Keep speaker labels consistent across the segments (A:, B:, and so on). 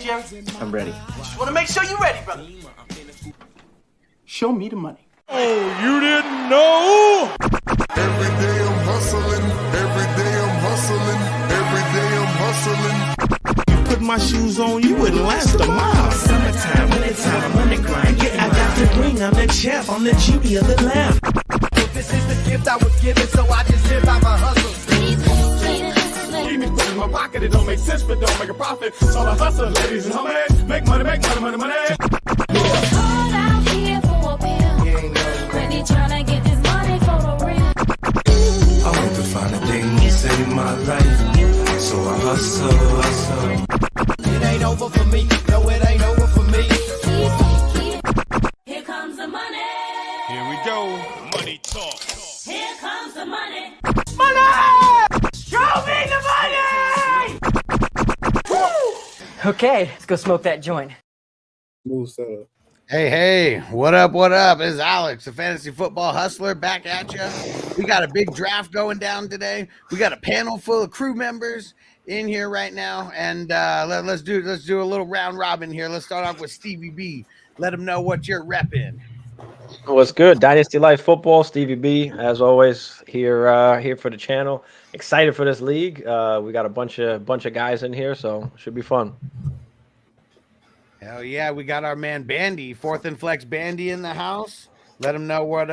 A: Jerry?
B: I'm ready.
A: Just want to make sure you're ready, brother. Show me the money.
C: Oh, you didn't know?
D: Every day I'm hustling. Every day I'm hustling. Every day I'm hustling.
C: Put my shoes on, you wouldn't last a mile.
E: Summertime, wintertime, I'm on the grind. Yeah, I got the ring, I'm the champ, I'm the genie of the lamp.
F: This is the gift I was given, so I just live by my hustle.
C: Keep me put in my pocket, it don't make sense, but don't make a profit. So I hustle, ladies and homies. Make money, make money, money, money.
G: Hold out here for a pill. Really tryna get this money for the real.
E: I want to find a thing to save my life, so I hustle.
F: It ain't over for me, no, it ain't over for me.
G: Here comes the money.
C: Here we go. Money talk.
G: Here comes the money.
A: Show me the money!
H: Okay, let's go smoke that joint.
I: Smooth setup.
J: Hey, what up? What up? It's Alex, the fantasy football hustler, back at you. We got a big draft going down today. We got a panel full of crew members in here right now, and let's do a little round robin here. Let's start off with Stevie B. Let him know what you're repping.
B: What's good? Dynasty Life Football, Stevie B, as always, here for the channel. Excited for this league. We got a bunch of guys in here, so it should be fun.
J: Hell yeah, we got our man Bandy, Fourth and Flex Bandy in the house. Let him know what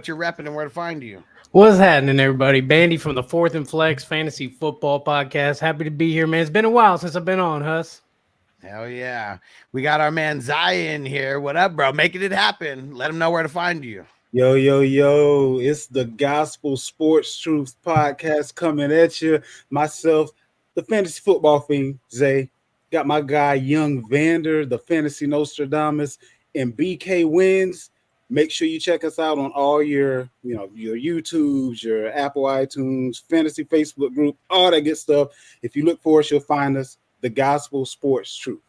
J: you're repping and where to find you.
K: What's happening, everybody? Bandy from the Fourth and Flex Fantasy Football Podcast. Happy to be here, man. It's been a while since I've been on, Huss.
J: Hell yeah. We got our man Zion here. What up, bro? Making it happen. Let him know where to find you.
I: Yo. It's the Gospel Sports Truth Podcast coming at you. Myself, the fantasy football fiend, Zay. Got my guy, Young Vander, the fantasy Nostradamus, and BK Wins. Make sure you check us out on all your YouTubes, your Apple iTunes, fantasy Facebook group, all that good stuff. If you look for us, you'll find us. The Gospel Sports Truth.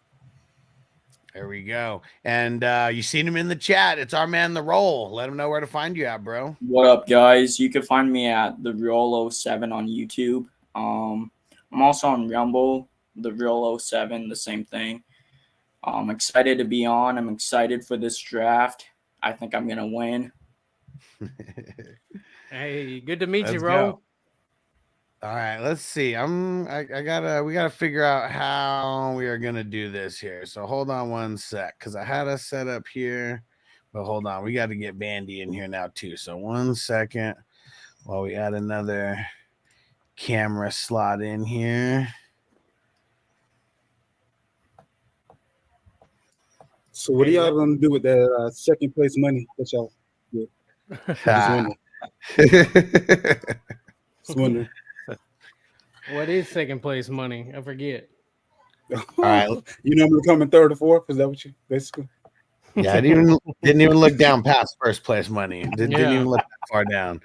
J: There we go. And you seen him in the chat. It's our man, The Roll. Let him know where to find you at, bro.
L: What up, guys? You can find me at The Real 07 on YouTube. I'm also on Rumble, The Real 07, the same thing. I'm excited to be on. I'm excited for this draft. I think I'm going to win.
K: Hey, good to meet you,
J: Let's
K: bro.
J: go. All right, let's see. We gotta figure out how we are gonna do this here. So hold on one sec, because I had us set up here, but hold on, we got to get Bandy in here now too. So 1 second while we add another camera slot in here.
I: So what are y'all gonna do with that second place money that y'all get? Just wondering.
K: What is second place money? I forget.
J: All right,
I: you normally come in third or fourth. Is that what you basically?
J: Yeah, I didn't even look down past first place money. Didn't even look that far down.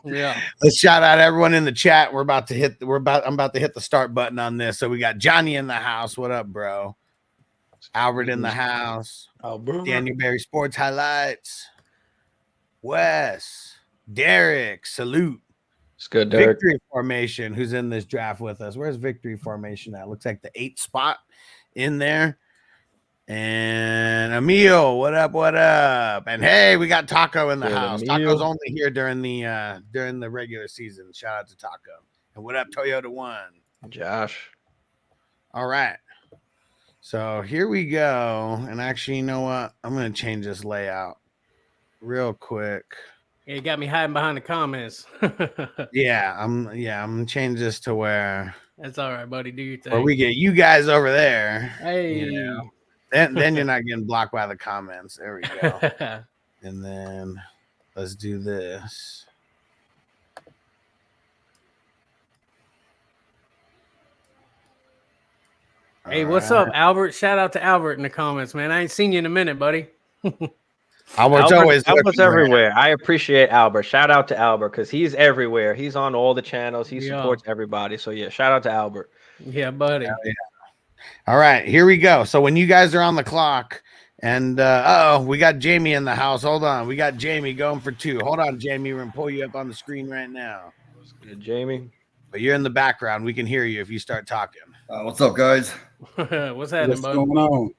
K: Yeah.
J: Let's shout out everyone in the chat. I'm about to hit the start button on this. So we got Johnny in the house. What up, bro? Albert in the house. Daniel Berry Sports Highlights. Wes. Derek. Salute.
B: It's good, Derek.
J: Victory Formation, who's in this draft with us. Where's Victory Formation at? Looks like the 8th spot in there. And Emil, what up? What up? And hey, we got Taco in the house.
B: Emil.
J: Taco's only here during the regular season. Shout out to Taco. And what up, Toyota One?
B: Josh.
J: All right. So here we go. And actually, you know what? I'm gonna change this layout real quick.
K: Yeah, you got me hiding behind the comments.
J: Yeah, I'm gonna change this to where
K: That's all right, buddy. Do your thing.
J: where we get you guys over there.
K: Hey.
J: You know, then you're not getting blocked by the comments. There we go. And then let's do this.
K: Hey, what's up, Albert? Shout out to Albert in the comments, man. I ain't seen you in a minute, buddy.
J: Albert's
B: Albert's everywhere. I appreciate Albert. Shout out to Albert because he's everywhere. He's on all the channels. He supports everybody. So yeah, shout out to Albert.
K: Yeah, buddy.
J: Yeah. All right, here we go. So when you guys are on the clock, and we got Jamie in the house. Hold on, we got Jamie going for 2. Hold on, Jamie. We're gonna pull you up on the screen right now.
B: Good, Jamie.
J: But you're in the background. We can hear you if you start talking.
M: What's up, guys?
K: What's happening,
I: What's
K: bud?
I: going on?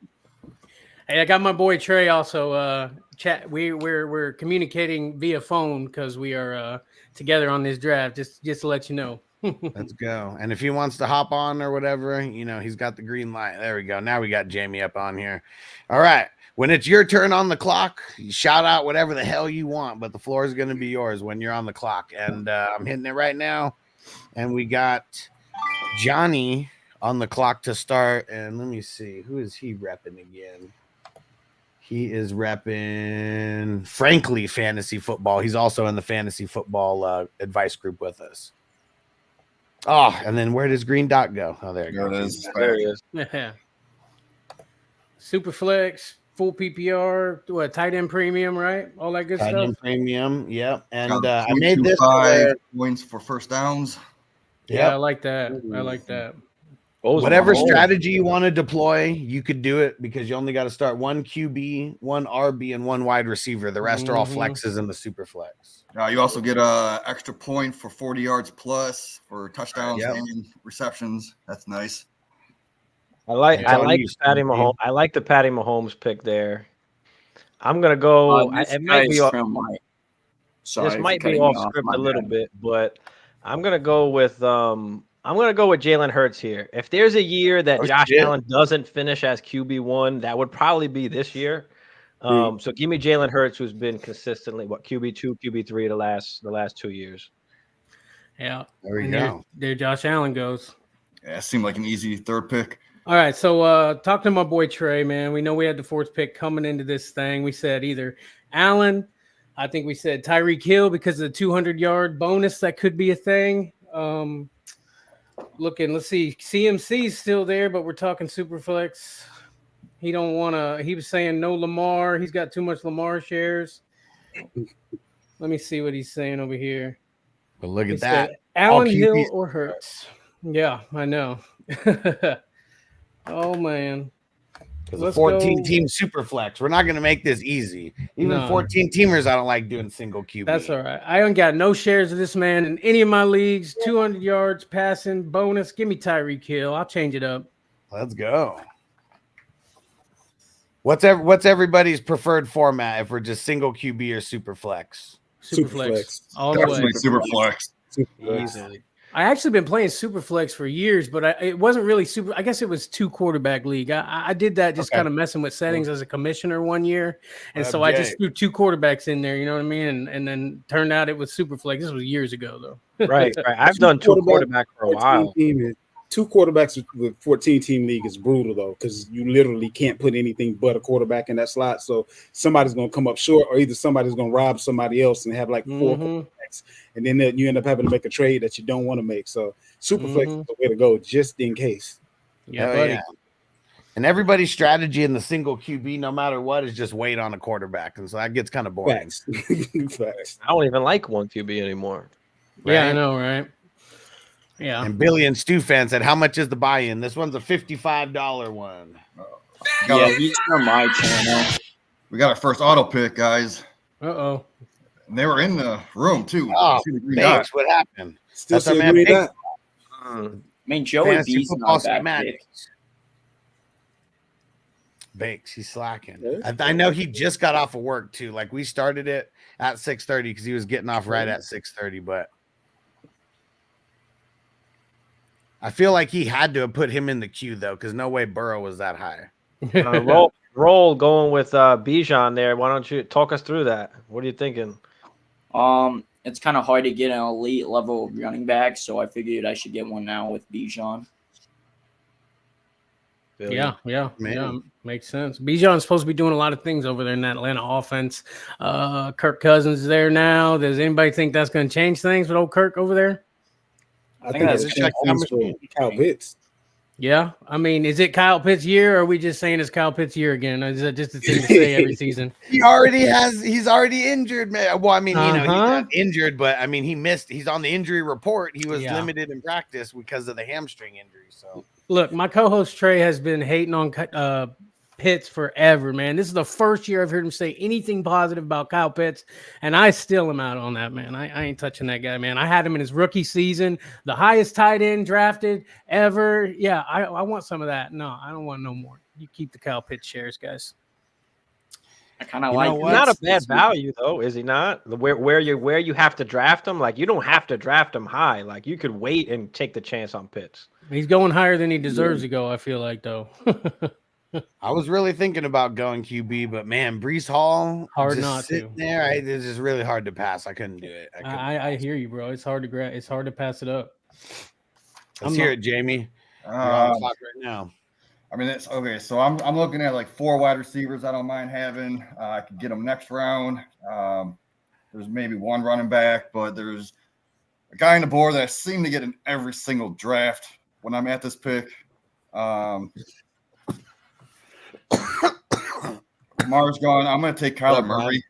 K: Hey, I got my boy Trey also. Chat. We're communicating via phone because we are together on this draft. Just to let you know.
J: Let's go. And if he wants to hop on or whatever, he's got the green light. There we go. Now we got Jamie up on here. All right. When it's your turn on the clock, you shout out whatever the hell you want, but the floor is going to be yours when you're on the clock. And I'm hitting it right now. And we got Johnny on the clock to start. And let me see. Who is he repping again? He is repping Frankly Fantasy Football. He's also in the Fantasy Football advice group with us. Oh, and then where does green dot go? Oh, there it goes.
B: There it is.
K: Yeah. Super flex, full PPR, what tight end premium, right? All that good
J: Tight
K: stuff.
J: end premium, yep. And
M: Got
J: I made this
M: 0.25 points for first downs.
K: Yeah, I like that. I like that.
J: Whatever strategy you want to deploy, you could do it because you only got to start one QB, one RB, and one wide receiver. The rest are all flexes in the super flex.
M: You also get a extra point for 40 yards plus for touchdowns and receptions. That's nice.
B: I like the Patty Mahomes. I like the Patty Mahomes pick there. I'm gonna go. It might be off. This might be off script a little bit, but I'm gonna go with Jalen Hurts here. If there's a year that Josh Allen doesn't finish as QB1, that would probably be this year. So give me Jalen Hurts, who's been consistently QB2, QB3 the last 2 years.
K: Yeah,
J: there we go.
K: There Josh Allen goes.
M: Yeah, it seemed like an easy third pick.
K: All right, so talk to my boy Trey, man. We know we had the fourth pick coming into this thing. We said either Allen, I think we said Tyreek Hill because of the 200-yard bonus that could be a thing. Looking, let's see, CMC's still there, but we're talking Superflex. He don't want to. He was saying no Lamar. He's got too much Lamar shares. Let me see what he's saying over here.
J: But look at that.
K: Allen, Hill, or Hurts. Yeah, I know. Oh, man.
J: Because a 14-team super flex. We're not going to make this easy. Even 14-teamers, I don't like doing single QB.
K: That's all right. I don't got no shares of this man in any of my leagues. 200 yards passing bonus. Give me Tyreek Hill. I'll change it up.
J: Let's go. What's everybody's preferred format if we're just single QB or super flex?
K: Super flex. All the way.
M: Super flex.
K: Easily. I actually been playing Superflex for years, but it wasn't really super. I guess it was 2-quarterback league. I did that just kind of messing with settings as a commissioner one year, and so I just threw 2 quarterbacks in there. You know what I mean? And then turned out it was Superflex. This was years ago though.
B: Right. I've done 2 quarterback for a while.
I: 2 quarterbacks with 14-team league is brutal though, because you literally can't put anything but a quarterback in that slot. So somebody's going to come up short, or either somebody's going to rob somebody else and have like 4 quarterbacks, and then you end up having to make a trade that you don't want to make. So Superflex is the way to go, just in case.
K: Yeah, buddy.
J: Yeah. And everybody's strategy in the single QB, no matter what, is just wait on a quarterback, and so that gets kind of boring.
I: Facts.
B: I don't even like 1 QB anymore.
K: Right? Yeah, I know, right? Yeah.
J: And Billy and Stu fan said, how much is the buy-in? This one's a $55 one.
L: He's from my channel.
M: We got our first auto pick, guys.
K: Uh-oh.
M: And they were in the room, too.
J: Oh, thanks. What happened?
I: Still see that.
L: I mean, Joey B's not a bad pick.
J: Bakes, he's slacking. I know he just got off of work, too. Like, we started it at 6:30 because he was getting off right at 6:30, but I feel like he had to have put him in the queue, though, because no way Burrow was that high.
B: Roll going with Bijan there. Why don't you talk us through that? What are you thinking?
L: It's kind of hard to get an elite level running back, so I figured I should get one now with Bijan.
K: Yeah, makes sense. Bijan's supposed to be doing a lot of things over there in that Atlanta offense. Kirk Cousins is there now. Does anybody think that's going to change things with old Kirk over there?
I: I think it's Kyle Pitts.
K: Yeah, I mean, is it Kyle Pitts' year, or are we just saying it's Kyle Pitts' year again? Is that just a thing to say every season?
J: He's already injured, man. Well, I mean, he's not injured, but I mean, he's on the injury report. He was limited in practice because of the hamstring injury. So
K: look, my co-host Trey has been hating on Pitts forever, man. This is the first year I've heard him say anything positive about Kyle Pitts, and I still am out on that, man. I ain't touching that guy, man. I had him in his rookie season, the highest tight end drafted ever. Yeah, I want some of that. No, I don't want no more. You keep the Kyle Pitts shares, guys.
L: I kind of like.
B: He's not a bad value though, is he not? Where you have to draft him, like you don't have to draft him high. Like you could wait and take the chance on Pitts.
K: He's going higher than he deserves to go. I feel like though.
J: I was really thinking about going QB, but man, Breece Hall
K: hard not to.
J: There, it's just really hard to pass. I couldn't do it.
K: I hear you, bro. It's hard to grab. It's hard to pass it up.
J: Let's hear it, Jamie. You're on the clock right now.
M: I mean, it's okay. So I'm looking at like 4 wide receivers I don't mind having. I could get them next round. There's maybe 1 running back, but there's a guy on the board that I seem to get in every single draft when I'm at this pick. Lamar's gone. I'm going to take Kyler Murray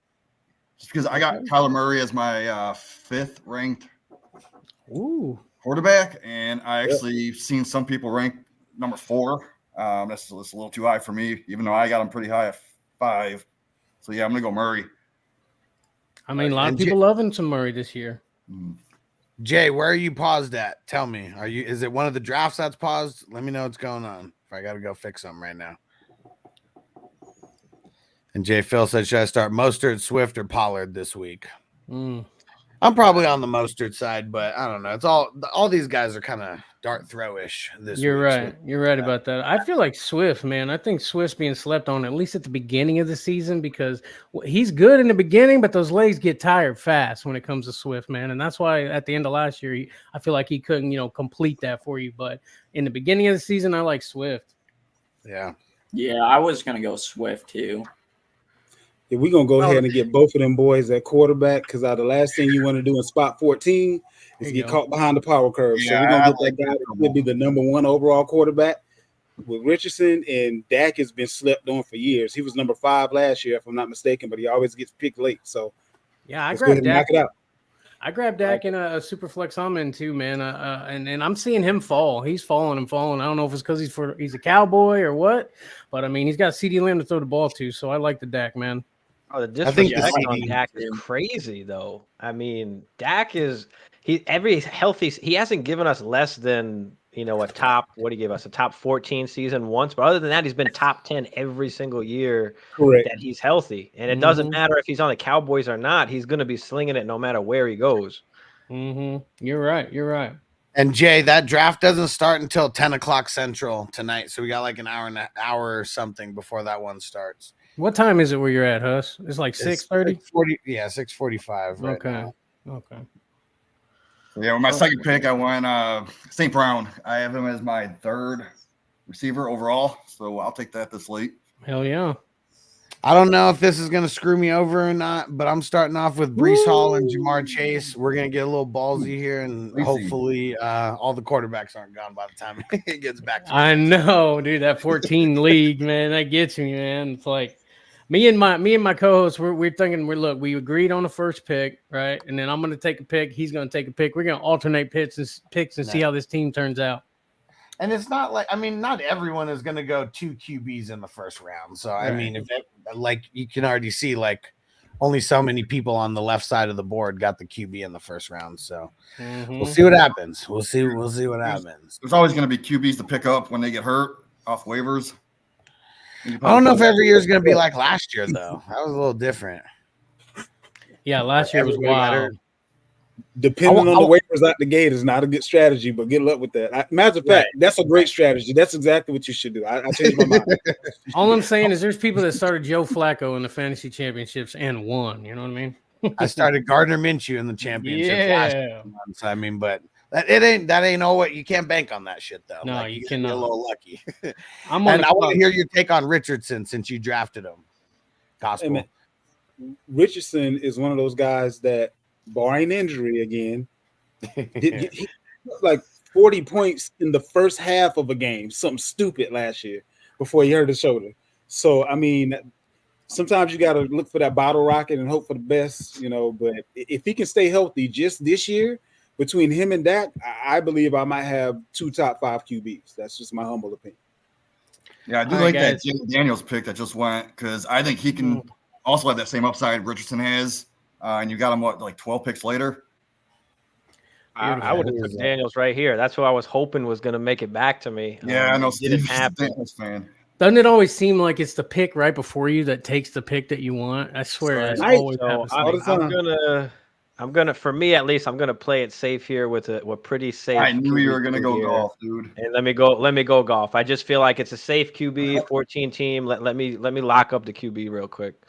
M: just because I got Kyler Murray as my 5th ranked quarterback, and I actually seen some people rank number 4. That's a little too high for me, even though I got him pretty high at 5. So yeah, I'm gonna go Murray.
K: I mean, a lot of people loving some Murray this year.
J: Jay, where are you paused at? Tell me. Is it one of the drafts that's paused? Let me know what's going on. If I gotta go fix something right now. And Jay Phil said, should I start Mostert, Swift, or Pollard this week? I'm probably on the Mostert side, but I don't know. It's all these guys are kind of dart throw-ish this
K: You're
J: week.
K: right. You're right about that. I feel like Swift, man. I think Swift's being slept on, at least at the beginning of the season, because he's good in the beginning, but those legs get tired fast when it comes to Swift, man. And that's why at the end of last year, I feel like he couldn't, complete that for you. But in the beginning of the season, I like Swift.
J: Yeah.
L: Yeah, I was going to go Swift too.
I: Yeah, we're going to go ahead and get both of them boys at quarterback because the last thing you want to do in spot 14 is get caught behind the power curve. So we're going to get that guy that will be the number 1 overall quarterback with Richardson, and Dak has been slept on for years. He was number 5 last year, if I'm not mistaken, but he always gets picked late. So
K: yeah, I grabbed Dak. I grabbed Dak in a super flex almond too, man. And I'm seeing him fall. He's falling and falling. I don't know if it's because he's a Cowboy or what, but I mean, he's got CeeDee Lamb to throw the ball to. So I like the Dak, man.
B: Oh, the disrespect on Dak is crazy, though. I mean, Dak is he hasn't given us less than a top. What did he give us? A top 14 season once, but other than that, he's been top 10 every single year that he's healthy. And it doesn't matter if he's on the Cowboys or not; he's going to be slinging it no matter where he goes.
K: You're right. You're right.
J: And Jay, that draft doesn't start until 10 o'clock Central tonight, so we got like an hour or something before that one starts.
K: What time is it where you're at, Huss? It's like 6:30?
J: 6:45 right now.
K: Okay.
M: Yeah, with my second pick, I went St. Brown. I have him as my 3rd receiver overall, so I'll take that this late.
K: Hell yeah.
J: I don't know if this is going to screw me over or not, but I'm starting off with Breece Hall and Jamar Chase. We're going to get a little ballsy here, and hopefully all the quarterbacks aren't gone by the time it gets back to me.
K: I know, dude, that 14 league, man, that gets me, man. It's like me and my co-host, we're thinking, we agreed on the first pick, right? And then I'm going to take a pick. He's going to take a pick. We're going to alternate picks and see how this team turns out.
J: And it's not like, not everyone is going to go 2 QBs in the first round. So, right. I mean, you can already see, only so many people on the left side of the board got the QB in the first round. So, we'll see what happens. We'll see what happens.
M: There's always going to be QBs to pick up when they get hurt off waivers.
J: I don't know if every year is going to be like last year, though. That was a little different.
K: Yeah, last year was wild.
I: Depending on the waivers out the gate is not a good strategy, but good luck with that. Matter of fact, that's a great strategy. That's exactly what you should do. I changed my mind.
K: All I'm saying is there's people that started Joe Flacco in the fantasy championships and won. You know what I mean?
J: I started Gardner Minshew in the championship last month. I mean, but that ain't all what you can't bank on that shit though.
K: No, you cannot.
J: Be a little lucky. I want to hear your take on Richardson since you drafted him. Gospel.
I: Hey, Richardson is one of those guys that, barring injury again, he like 40 points in the first half of a game, something stupid last year before he hurt his shoulder. So, I mean, sometimes you got to look for that bottle rocket and hope for the best, but if he can stay healthy just this year, between him and Dak, I believe I might have 2 top 5 QBs. That's just my humble opinion.
M: Yeah, I do like that Jalen Daniels pick that just went because I think he can also have that same upside Richardson has. And you got him, like 12 picks later?
B: I would have took Daniels right here. That's who I was hoping was going to make it back to me.
M: Yeah, I know.
B: Didn't happen.
M: Fan.
K: Doesn't it always seem like it's the pick right before you that takes the pick that you want? I swear, that's always happens.
B: I'm gonna, for me at least, I'm gonna play it safe here with a pretty safe.
M: I knew you were gonna go golf, dude.
B: And let me go golf. I just feel like it's a safe QB, 14 team. Let me lock up the QB real quick.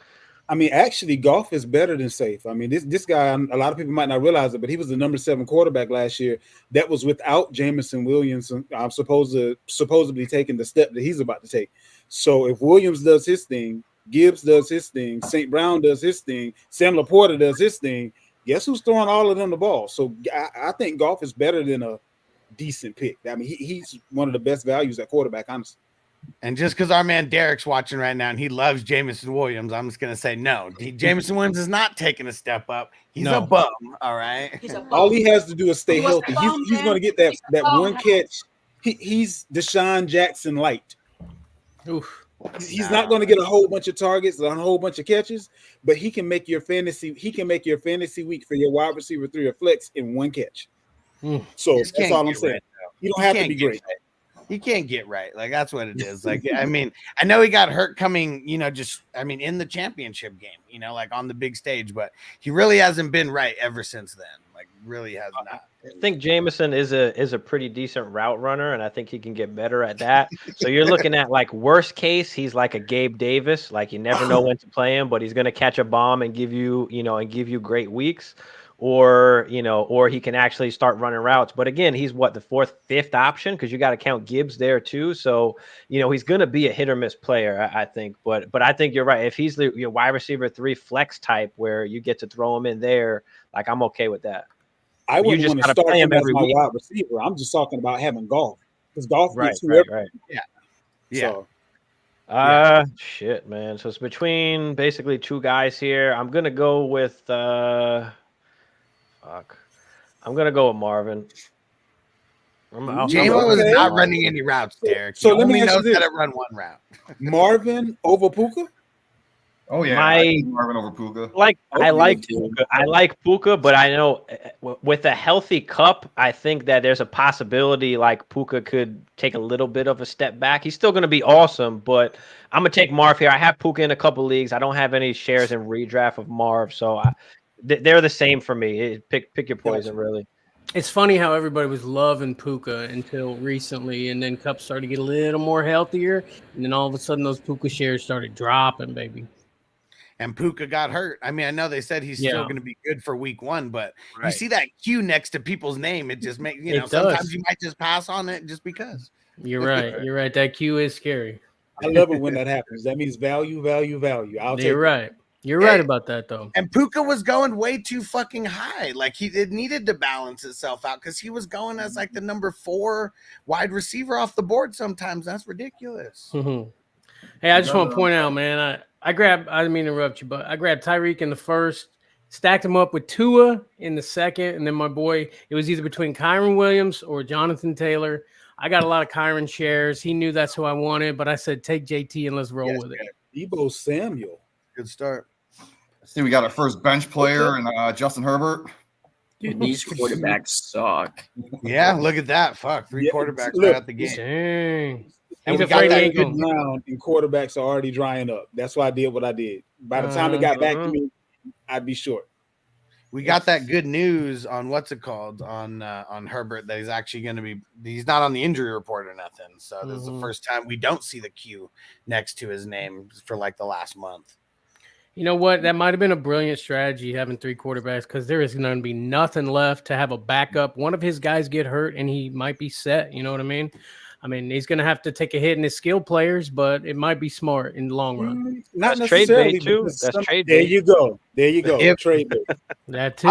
I: I mean, actually, golf is better than safe. I mean, this guy, a lot of people might not realize it, but he was the number 7 quarterback last year. That was without Jameson Williams supposedly taking the step that he's about to take. So if Williams does his thing, Gibbs does his thing, St. Brown does his thing, Sam Laporta does his thing, guess who's throwing all of them the ball? So I think golf is better than a decent pick. I mean, he's one of the best values at quarterback, honestly.
J: And just because our man Derek's watching right now and he loves Jameson Williams, I'm just going to say no. Jameson Williams is not taking a step up. He's a bum, all right?
I: All he has to do is stay healthy. He's going to get that one catch. He's Deshaun Jackson light.
K: Oof.
I: He's not going to get a whole bunch of targets, a whole bunch of catches, but he can make your fantasy. He can make your fantasy week for your wide receiver 3 or flex in one catch. So that's all I'm saying.
J: Right,
I: you don't have to be great.
J: Right. He can't get right. Like, that's what it is. Like, I mean, I know he got hurt coming, in the championship game, like on the big stage, but he really hasn't been right ever since then. Like, really has not.
B: I think Jameson is a pretty decent route runner, and I think he can get better at that. So you're looking at, like, worst case, he's like a Gabe Davis. Like, you never know when to play him, but he's going to catch a bomb and give you great weeks. Or he can actually start running routes. But again, he's the 4th, 5th option because you got to count Gibbs there too. So, he's going to be a hit or miss player, I think. But I think you're right. If he's your wide receiver 3 flex type where you get to throw him in there, like, I'm okay with that.
I: I wouldn't want to start him as my wide receiver. I'm just talking about having golf because golf gets
B: right.
J: Yeah.
B: So, shit, man. So it's between basically 2 guys here. I'm gonna go with I'm gonna go with Marvin.
J: J-Mo is not running any routes, Derek.
I: So
J: he only knows how to run one route.
I: Marvin over Puka?
M: Oh yeah, Marvin over Puka.
B: I like Puka, but I know with a healthy Cup, I think that there's a possibility like Puka could take a little bit of a step back. He's still going to be awesome, but I'm gonna take Marv here. I have Puka in a couple leagues. I don't have any shares in redraft of Marv, so they're the same for me. Pick your poison, really.
K: It's funny how everybody was loving Puka until recently, and then Cup started to get a little more healthier, and then all of a sudden those Puka shares started dropping, baby.
J: And Puka got hurt. I mean, I know they said he's still going to be good for week 1, but you see that Q next to people's name, it just makes sometimes you might just pass on it just because.
K: You're right. You're right. That Q is scary.
I: I love it when that happens. That means value.
K: You're right. You're right about that, though.
J: And Puka was going way too fucking high. Like, it needed to balance itself out because he was going as like the number 4 wide receiver off the board sometimes. That's ridiculous.
K: Mm-hmm. Hey, I just want to point out, man, I didn't mean to interrupt you, but I grabbed Tyreek in the 1st, stacked him up with Tua in the 2nd, and then my boy, it was either between Kyron Williams or Jonathan Taylor. I got a lot of Kyron shares. He knew that's who I wanted, but I said, take JT and let's roll with it.
I: Debo Samuel.
J: Good start.
M: I see we got our first bench player and Justin Herbert.
L: Dude, these quarterbacks suck.
J: Yeah, look at that. Fuck, 3 quarterbacks right out the game.
K: Dang.
I: And we got that good round, and quarterbacks are already drying up. That's why I did what I did. By the time it got back to me, I'd be short.
J: We got that good news on on Herbert that he's actually going to be. He's not on the injury report or nothing. So this is the first time we don't see the Q next to his name for like the last month.
K: You know what? That might have been a brilliant strategy having 3 quarterbacks because there is going to be nothing left to have a backup. One of his guys get hurt and he might be set. You know what I mean? He's going to have to take a hit in his skill players, but it might be smart in the long run.
I: Not
B: That's necessarily trade bait too.
I: That's trade bait. There you go. Trade bait.
K: That too.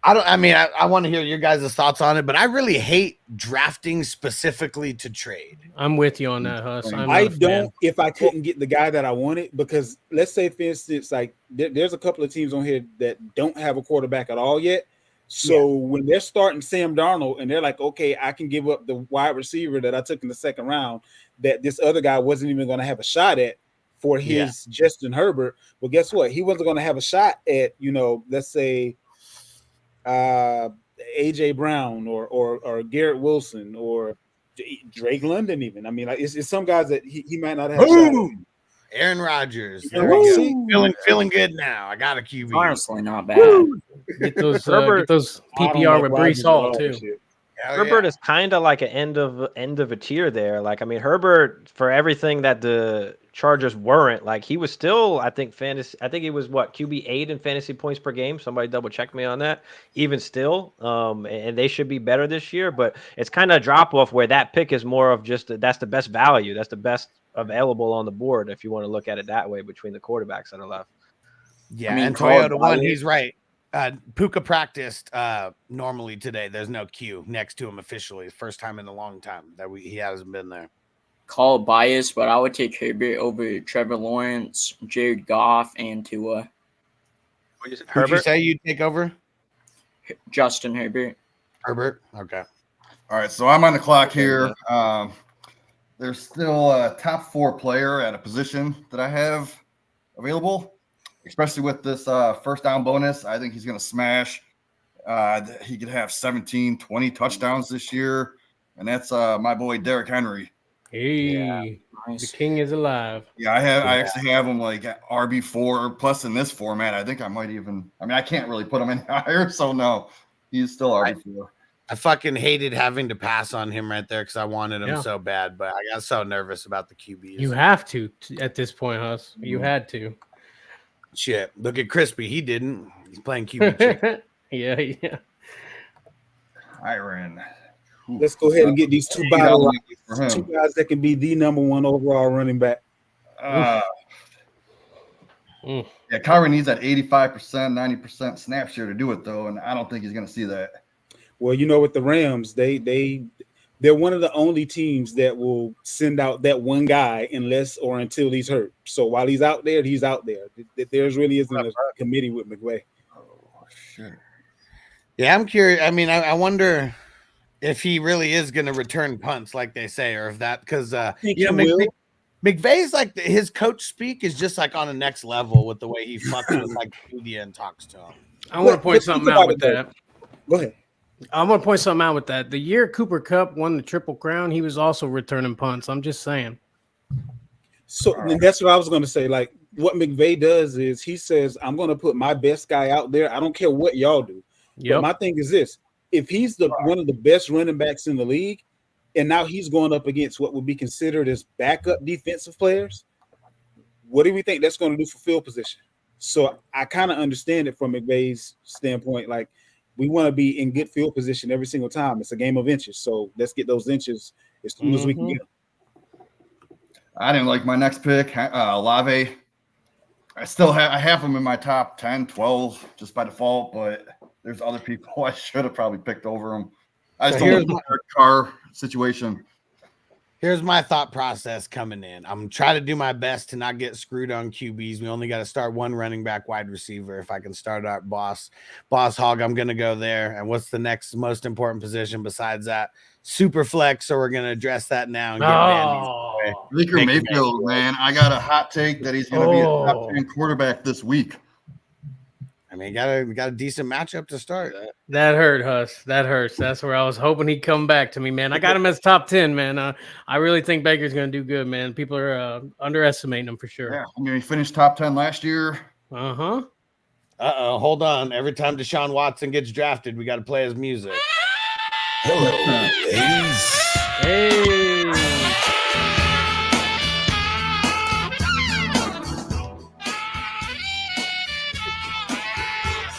J: I want to hear your guys' thoughts on it, but I really hate drafting specifically to trade.
K: I'm with you on that, Huss.
I: I don't if I couldn't get the guy that I wanted, because let's say, for instance, like there's a couple of teams on here that don't have a quarterback at all yet. So when they're starting Sam Darnold and they're like, okay, I can give up the wide receiver that I took in the second round that this other guy wasn't even going to have a shot at for his Justin Herbert. Well, guess what? He wasn't going to have a shot at, let's say AJ Brown or Garrett Wilson or Drake London even. I mean, like it's some guys that he might not have a shot at.
J: Aaron Rodgers. There we go. Feeling good now. I got a QB.
L: Honestly, not bad.
K: Get those PPR with Brees Hall too.
B: Herbert is kind of like an end of a tier there. Like, I mean, Herbert, for everything that the Chargers weren't, like, he was still, I think he was QB8 in fantasy points per game. Somebody double check me on that. Even still, and they should be better this year. But it's kind of a drop off where that pick is more of just that's the best value. That's the best available on the board if you want to look at it that way between the quarterbacks on the left.
J: Yeah, I mean, and Toyota one, he's right. Puka practiced normally today. There's no Q next to him officially. First time in a long time that he hasn't been there.
L: Call it bias, but I would take Herbert over Trevor Lawrence, Jared Goff, and Tua.
J: Who'd you say you'd take over?
L: Justin Herbert.
J: Herbert? Okay.
M: All right, so I'm on the clock here. There's still a top 4 player at a position that I have available, especially with this first down bonus. I think he's going to smash. He could have 17, 20 touchdowns this year, and that's my boy Derrick Henry.
K: Hey, the king is alive.
M: Yeah, I actually have him like RB4 plus in this format. I think I might even. I mean, I can't really put him any higher, so no, he's still RB4.
J: I fucking hated having to pass on him right there because I wanted him so bad, but I got so nervous about the QBs.
K: You have to at this point, Huss. You had to.
J: Shit, look at Crispy. He didn't. He's playing QB.
K: Yeah.
M: Iron.
I: Let's go ahead and get these two guys that can be the number 1 overall running back.
M: Yeah, Kyrie needs that 85%, 90% snap share to do it, though, and I don't think he's going to see that.
I: Well, with the Rams, they're one of the only teams that will send out that one guy until he's hurt. So while he's out there, he's out there. There's really isn't a committee with McVay.
M: Oh, shit.
J: Yeah, I'm curious. I mean, I wonder if he really is going to return punts like they say, or if that because McVay's like his coach speak is just like on the next level with the way he fucks with like media and talks to him.
K: I want to point something out with that.
I: Go ahead.
K: I want to point something out with that. The year Cooper Kupp won the Triple Crown, he was also returning punts. I'm just saying.
I: So that's what I was going to say. Like what McVay does is he says, I'm going to put my best guy out there. I don't care what y'all do. But my thing is this. If he's one of the best running backs in the league, and now he's going up against what would be considered as backup defensive players, what do we think that's going to do for field position? So I kind of understand it from McVay's standpoint. Like, we want to be in good field position every single time. It's a game of inches. So let's get those inches as soon as we can get them.
M: I didn't like my next pick, Olave. I have him in my top 10, 12 just by default, but there's other people I should have probably picked over him. I just don't like the car situation.
J: Here's my thought process coming in. I'm trying to do my best to not get screwed on QBs. We only got to start one running back wide receiver. If I can start our boss hog, I'm going to go there. And what's the next most important position besides that? Super flex. So we're going to address that now. And get
M: Baker Mayfield, man. I got a hot take that he's going to be a top 10 quarterback this week.
J: I mean, we got a decent matchup to start.
K: That hurt, Huss. That hurts. That's where I was hoping he'd come back to me, man. I got him as top 10, man. I really think Baker's going to do good, man. People are underestimating him for sure.
M: Yeah, I mean, he finished top 10 last year.
K: Uh-huh.
J: Hold on. Every time Deshaun Watson gets drafted, we got to play his music.
E: Hello, ladies.
K: Hey.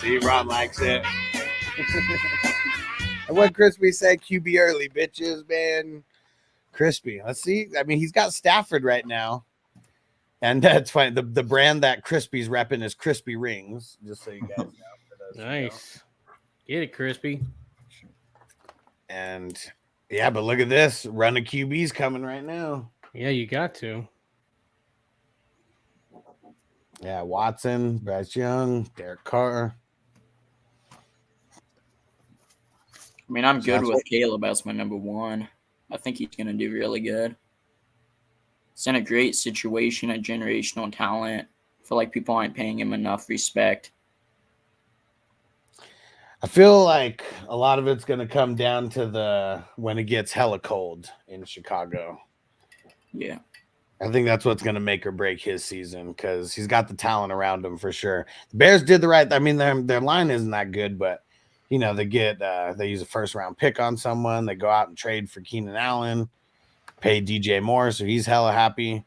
J: See, Ron likes it. And what Crispy said, QB early, bitches, man. Crispy. Let's see. I mean, he's got Stafford right now. And that's fine. The brand that Crispy's repping is Crispy Rings, just so you guys know.
K: Nice. Get it, Crispy.
J: And yeah, but look at this. Run of QB's coming right now.
K: Yeah, you got to.
J: Yeah, Watson, Bryce Young, Derek Carr.
L: I mean, I'm good with Caleb as my number 1. I think he's going to do really good. He's in a great situation, a generational talent. I feel like people aren't paying him enough respect.
J: I feel like a lot of it's going to come down to when it gets hella cold in Chicago.
L: Yeah.
J: I think that's what's going to make or break his season because he's got the talent around him for sure. The Bears did the right. I mean, their line isn't that good, but they use a first round pick on someone. They go out and trade for Keenan Allen, pay DJ Moore, so he's hella happy.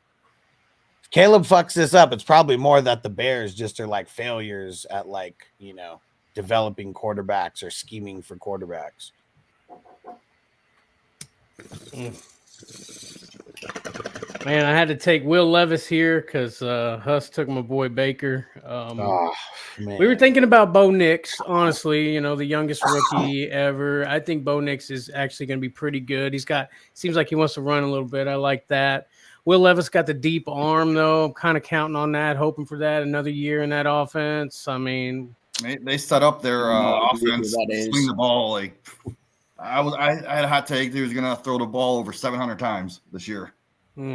J: If Caleb fucks this up, it's probably more that the Bears just are like failures at developing quarterbacks or scheming for quarterbacks.
K: Man, I had to take Will Levis here because Huss took my boy Baker. We were thinking about Bo Nix, honestly, the youngest rookie ever. I think Bo Nix is actually going to be pretty good. Seems like he wants to run a little bit. I like that. Will Levis got the deep arm, though. I'm kind of counting on that, hoping for that another year in that offense. I mean,
M: they set up their offense, swing the ball. Like I had a hot take. He was going to throw the ball over 700 times this year.
K: All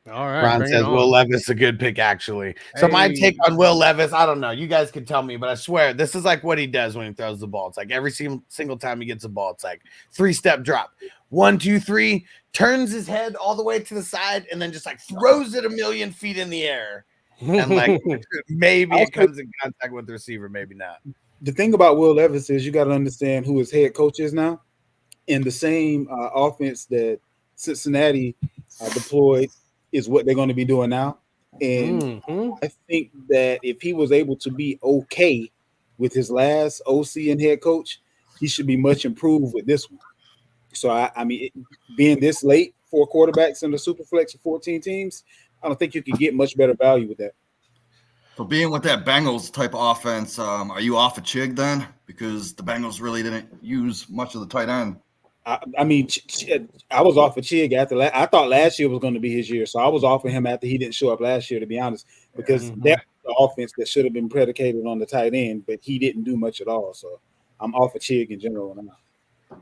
K: right.
J: Ron says Will Levis a good pick, actually. So my take on Will Levis, I don't know. You guys can tell me, but I swear this is like what he does when he throws the ball. It's like every single time he gets the ball, it's like 3-step drop. 1, 2, 3, turns his head all the way to the side, and then just like throws it 1,000,000 feet in the air. And like maybe it comes in contact with the receiver, maybe not.
I: The thing about Will Levis is you got to understand who his head coach is now. In the same offense that Cincinnati deployed is what they're going to be doing now. And I think that if he was able to be okay with his last OC and head coach, he should be much improved with this one. So, I mean, being this late, 4 quarterbacks in the Superflex of 14 teams, I don't think you could get much better value with that.
M: So being with that Bengals type of offense, are you off of Chig then? Because the Bengals really didn't use much of the tight end.
I: I mean, I was off of Chig after I thought last year was going to be his year, so I was off of him after he didn't show up last year, to be honest, because that's the offense that should have been predicated on the tight end, but he didn't do much at all. So I'm off of Chig in general now.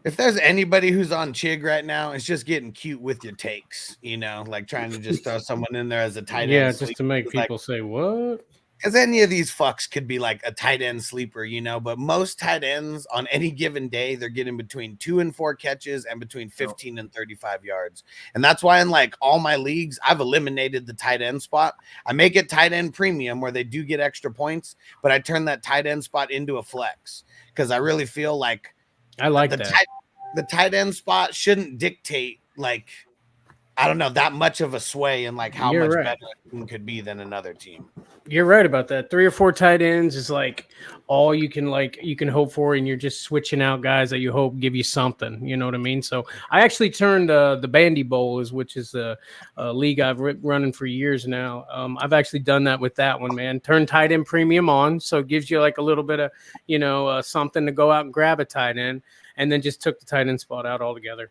J: If there's anybody who's on Chig right now, it's just getting cute with your takes, like trying to just throw someone in there as a tight end.
K: Yeah, just to make people say what.
J: Because any of these fucks could be like a tight end sleeper, but most tight ends on any given day, they're getting between 2 and 4 catches and between 15 and 35 yards. And that's why in like all my leagues, I've eliminated the tight end spot. I make it tight end premium where they do get extra points, but I turn that tight end spot into a flex because I really feel like
K: I like
J: the tight end spot shouldn't dictate that much of a sway and like how much better a team could be than another team.
K: You're right about that. 3 or 4 tight ends is like all you can hope for, and you're just switching out guys that you hope give you something. You know what I mean? So I actually turned the Bandy Bowl, which is a league I've running for years now. I've actually done that with that one, man. Turn tight end premium on, so it gives you like a little bit of something to go out and grab a tight end, and then just took the tight end spot out altogether.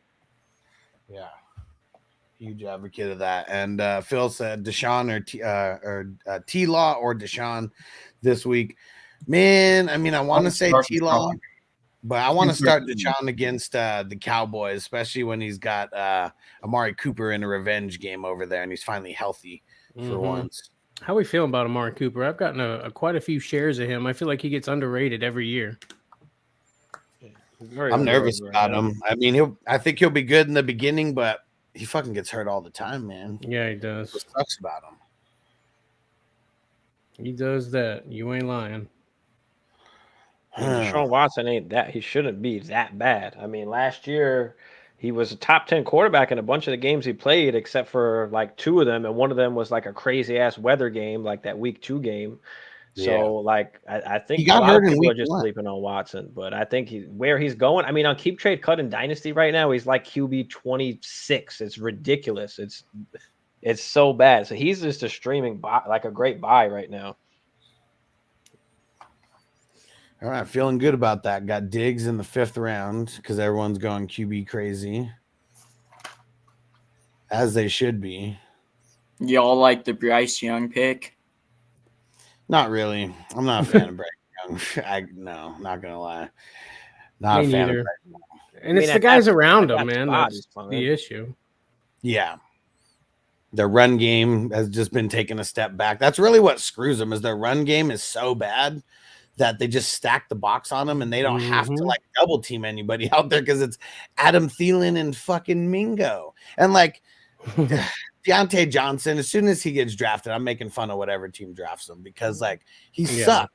J: Yeah. Huge advocate of that. And Phil said Deshaun or T-Law or Deshaun this week. Man, I mean, I want to say T-Law, but I want to start Deshaun against the Cowboys, especially when he's got Amari Cooper in a revenge game over there and he's finally healthy for once.
K: How are we feeling about Amari Cooper? I've gotten quite a few shares of him. I feel like he gets underrated every year.
J: I'm nervous about him. I mean, I think he'll be good in the beginning, but he fucking gets hurt all the time, man.
K: Yeah, he does.
J: What sucks about him?
K: He does that. You ain't lying.
B: Deshaun Watson he shouldn't be that bad. I mean, last year he was a top 10 quarterback in a bunch of the games he played, except for like 2 of them, and one of them was like a crazy ass weather game, like that week 2 game. So, like, I think a lot of people are just sleeping on Watson, but I think where he's going. I mean, on Keep Trade Cut in Dynasty right now, he's like QB 26. It's ridiculous. It's so bad. So he's just a streaming buy, like a great buy right now.
J: All right, feeling good about that. Got Diggs in the 5th round because everyone's going QB crazy, as they should be.
L: Y'all like the Bryce Young pick?
J: Not really. I'm not a fan of Bryce Young. No, not gonna lie. Not a fan of Bryce Young.
K: And it's the guys around him, man. That's the issue.
J: Yeah. Their run game has just been taking a step back. That's really what screws them, is their run game is so bad that they just stack the box on them and they don't have to like double team anybody out there because it's Adam Thielen and fucking Mingo. And like Deontay Johnson, as soon as he gets drafted, I'm making fun of whatever team drafts him because like he sucked.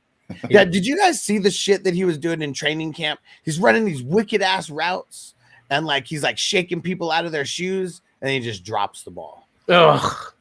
J: Yeah, did you guys see the shit that he was doing in training camp? He's running these wicked ass routes and like he's like shaking people out of their shoes and he just drops the ball.
K: Ugh.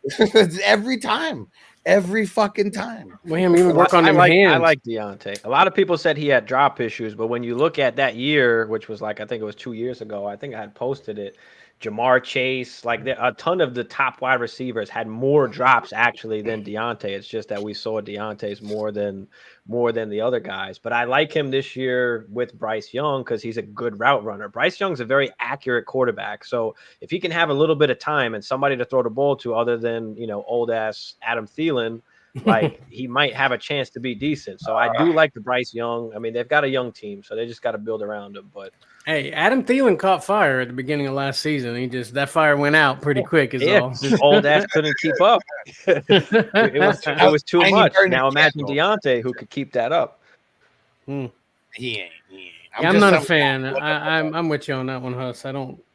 J: Every time. Every fucking time.
K: William, even work on
B: I
K: hands.
B: like Deontay. A lot of people said he had drop issues, but when you look at that year, which was like I think it was 2 years ago, I think I had posted it. Jamar Chase, like a ton of the top wide receivers had more drops actually than Deontay. It's just that we saw Deontay's more than the other guys. But I like him this year with Bryce Young because he's a good route runner. Bryce Young's a very accurate quarterback. So if he can have a little bit of time and somebody to throw the ball to other than, old ass Adam Thielen, like he might have a chance to be decent. So I do like the Bryce Young. I mean, they've got a young team, so they just got to build around him. But
K: hey, Adam Thielen caught fire at the beginning of last season. That fire went out pretty quick. All.
B: His old ass couldn't keep up. it was too much. Now imagine Deontay who could keep that up.
J: He ain't.
K: I'm not a fan. I'm with you on that one, Huss.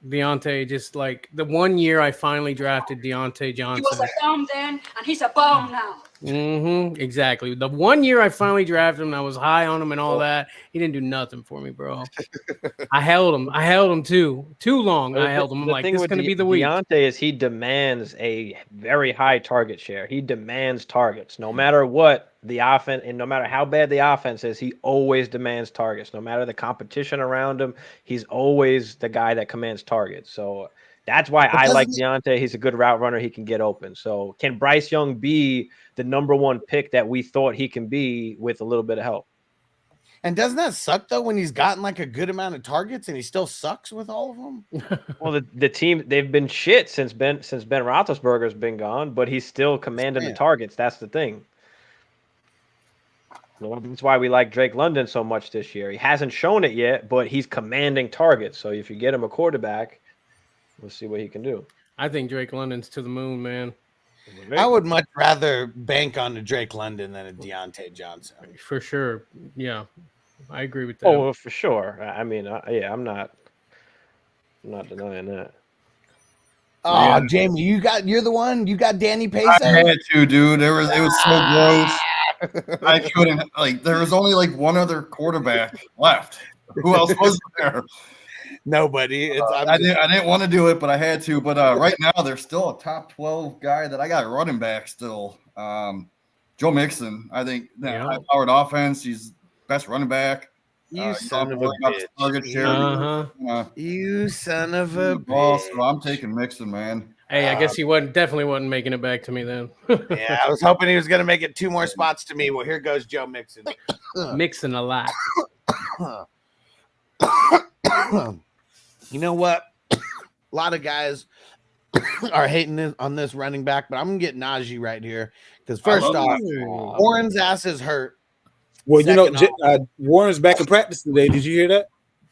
K: Deontay, just like the 1 year I finally drafted Deontay Johnson.
N: He was a bum then, and he's a bum now.
K: Exactly. The 1 year I finally drafted him, I was high on him and all that. He didn't do nothing for me, bro. I held him too long. I held him. I'm like, this is going to be the week.
B: Deontay is he demands a very high target share. He demands targets, no matter what the offense, and no matter how bad the offense is. He always demands targets, no matter the competition around him. He's always the guy that commands targets. So that's why I like Deontay. He's a good route runner. He can get open. So can Bryce Young be the number one pick that we thought he can be with a little bit of help?
J: And doesn't that suck though when he's gotten like a good amount of targets and he still sucks with all of them?
B: Well, the team, they've been shit since Ben Roethlisberger's been gone, but he's still commanding the targets. That's the thing. That's why we like Drake London so much this year. He hasn't shown it yet, but he's commanding targets. So if you get him a quarterback, we'll see what he can do.
K: I think Drake London's to the moon, man.
J: I would much rather bank on a Drake London than a Deontay Johnson.
K: For sure. Yeah, I agree with that.
B: Oh, for sure. I mean, I'm not denying that.
J: Oh, Jamie, you're the one. You got Danny Pace.
M: I had to, dude. It was so gross. I couldn't. Like, there was only like one other quarterback left. Who else was there?
J: Nobody.
M: I didn't want to do it, but I had to. But right now, there's still a top 12 guy that I got running back still. Joe Mixon. I think that high-powered offense. He's best running back.
J: You son of a bitch. You son of a bitch.
M: So I'm taking Mixon, man.
K: Hey, I guess he definitely wasn't making it back to me then.
J: Yeah, I was hoping he was going to make it 2 more spots to me. Well, here goes Joe Mixon.
K: Mixing a lot.
J: You know what? A lot of guys are hating on this running back, but I'm going to get Najee right here. Because first off, Warren's ass is hurt.
I: Well, Warren's back in practice today. Did you hear that?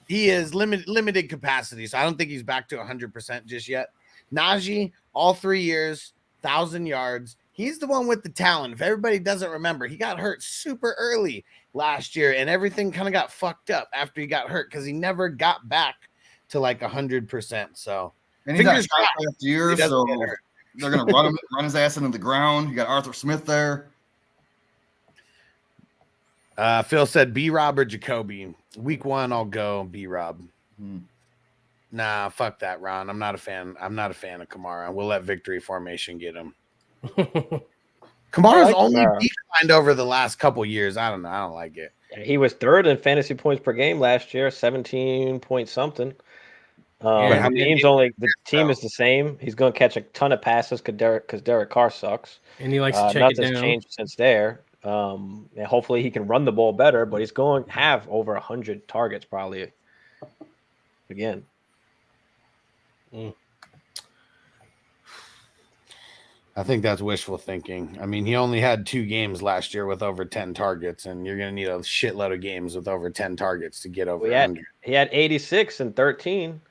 J: He is limited capacity, so I don't think he's back to 100% just yet. Najee, all 3 years, 1,000 yards. He's the one with the talent. If everybody doesn't remember, he got hurt super early last year, and everything kind of got fucked up after he got hurt because he never got back to like 100%. So,
M: and he got shot last year, so they're gonna run his ass into the ground. You got Arthur Smith there.
J: Phil said B-Rob or Jacoby. Week 1, I'll go B-Rob. Nah, fuck that, Ron. I'm not a fan. I'm not a fan of Kamara. We'll let victory formation get him. Kamara's only declined over the last couple years. I don't know. I don't like it.
B: He was 3rd in fantasy points per game last year, 17 point something. The team is the same. He's going to catch a ton of passes because Derek Carr sucks,
K: and he likes to check it down.
B: Nothing's changed since there. And hopefully he can run the ball better, but he's going to have over 100 targets probably again.
J: I think that's wishful thinking. I mean, he only had 2 games last year with over 10 targets, and you're going to need a shitload of games with over 10 targets to get over 100.
B: He had 86 and 13.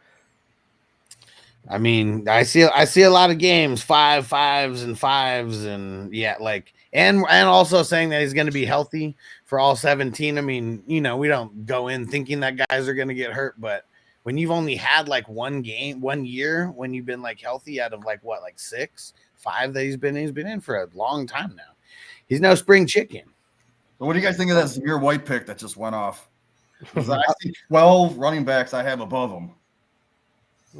J: I mean, I see a lot of games, 5 5s and 5s, and yeah, like and also saying that he's going to be healthy for all 17. I mean, we don't go in thinking that guys are going to get hurt, but when you've only had like 1 year when you've been like healthy out of like 6, 5 that he's been in for a long time now. He's no spring chicken.
M: So what do you guys think of that Zamir White pick that just went off? I see 12 running backs I have above him.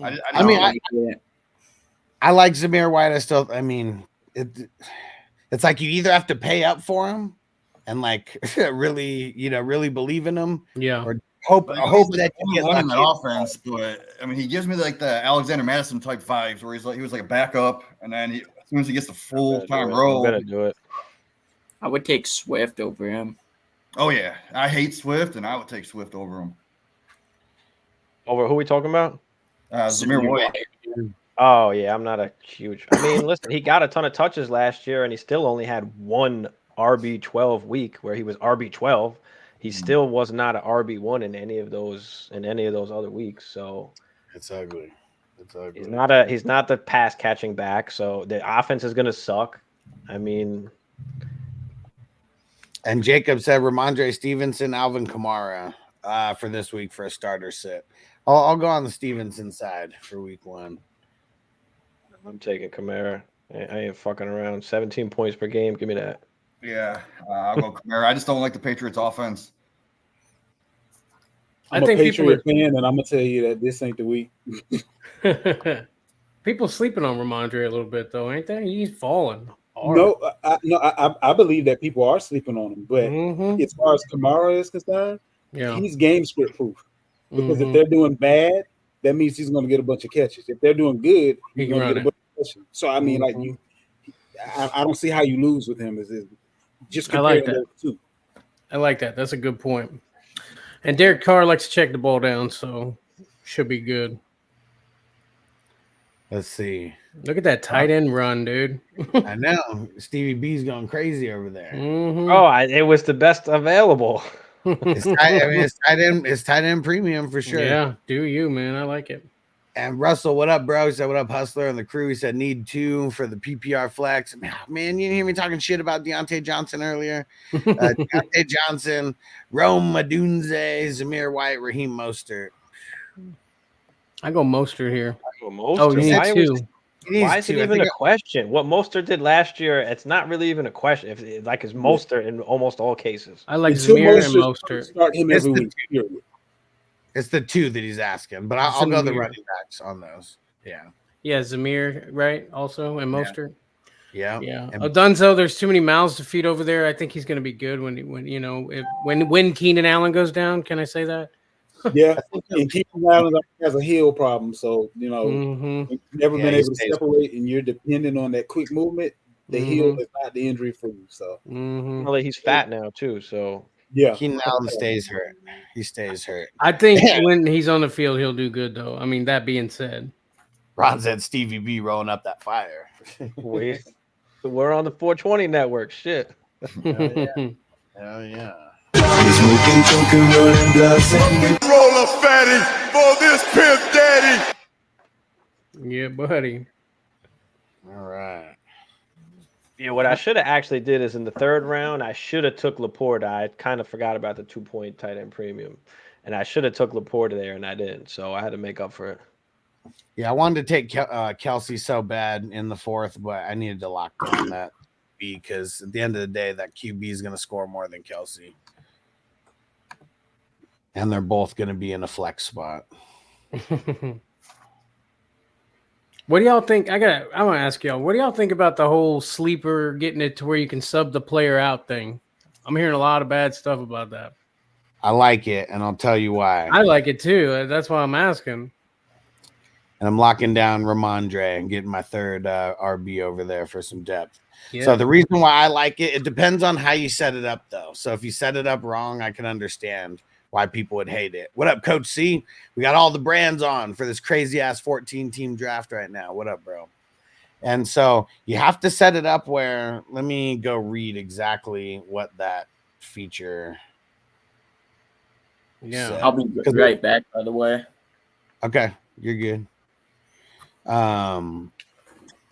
J: I like Zamir White. It's like you either have to pay up for him and like really, really believe in him,
K: or
J: hope that you get
M: in that offense. But I mean, he gives me like the Alexander Madison type vibes where he was like a backup, and then as soon as he gets the full time role,
B: better do it.
L: I would take Swift over him.
M: Oh yeah, I hate Swift, and I would take Swift over him.
B: Over who we talking about?
M: Zamir White.
B: Oh yeah, I'm not a huge. I mean, listen, he got a ton of touches last year, and he still only had 1 RB12 week where he was RB12. He still was not an RB1 in any of those other weeks. So
J: it's ugly.
B: He's not the pass catching back. So the offense is going to suck. I mean,
J: and Jacob said Ramondre Stevenson, Alvin Kamara for this week for a starter sit. I'll go on the Stevenson side for week 1.
B: I'm taking Kamara. I ain't fucking around. 17 points per game. Give me that.
M: Yeah, I'll go Kamara. I just don't like the Patriots offense.
I: I'm a Patriot fan, and I'm gonna tell you that this ain't the week.
K: People sleeping on Ramondre a little bit, though, ain't they? He's falling.
I: No, I believe that people are sleeping on him, but as far as Kamara is concerned, he's game script proof. Because if they're doing bad, that means he's going to get a bunch of catches. If they're doing good, he's going to get a bunch of catches. So I mean, I don't see how you lose with him. Is just comparing those two.
K: I like that. That's a good point. And Derek Carr likes to check the ball down, so should be good.
J: Let's see.
K: Look at that tight end run, dude.
J: I know. Stevie B's going crazy over there.
B: It was the best available.
J: It's tight end premium for sure.
K: Yeah, do you, man? I like it.
J: And Russell, what up, bro? He said, what up, Hustler and the crew? He said, need 2 for the PPR flex. Man, you didn't hear me talking shit about Deontay Johnson earlier. Deontay Johnson, Rome Madunze, Zamir White, Raheem Mostert.
K: I go Mostert here.
B: Mostert.
K: Oh, you need 2.
B: Why is it even a question? What Mostert did last year, it's not really even a question. If it's Mostert in almost all cases.
K: I like Zamir and Mostert.
I: Start him every week.
J: It's the 2 that he's asking, but I'll go the running backs on those. Yeah.
K: Yeah, Zamir, right? Also, and Mostert.
J: Yeah.
K: Yeah. Dunzo, there's too many mouths to feed over there. I think he's going to be good when Keenan Allen goes down. Can I say that?
I: Yeah, and Keenan Allen has a heel problem, so you've never been able to separate, and you're dependent on that quick movement. The heel is not the injury for you. So,
B: well, he's fat now too. So
I: yeah,
J: Keenan Allen stays hurt. He stays hurt.
K: I think when he's on the field, he'll do good, though. I mean, that being said,
J: Ron said Stevie B rolling up that fire.
B: We're on the 420 network. Shit.
J: Hell yeah.
E: Smoking, choking, rolling blunts, and
D: roll a fatty for this pimp daddy.
K: Yeah, buddy.
J: All right.
B: Yeah, what I should have actually did is in the 3rd round, I should have took Laporta. I kind of forgot about the 2-point tight end premium, and I should have took Laporta there, and I didn't. So I had to make up for it.
J: Yeah, I wanted to take Kelsey so bad in the 4th, but I needed to lock down that B because at the end of the day, that QB is going to score more than Kelsey. And they're both going to be in a flex spot.
K: What do y'all think? I want to ask y'all, what do y'all think about the whole sleeper getting it to where you can sub the player out thing? I'm hearing a lot of bad stuff about that.
J: I like it, and I'll tell you why.
K: I like it too. That's why I'm asking.
J: And I'm locking down Ramondre and getting my 3rd RB over there for some depth.
K: Yeah.
J: So the reason why I like it, it depends on how you set it up, though. So if you set it up wrong, I can understand why people would hate it. What up, Coach C? We got all the brands on for this crazy ass 14-team draft right now. What up, bro? And so you have to set it up where, let me go read exactly what that feature.
L: Yeah, I'll be right back, by the way.
J: Okay, you're good.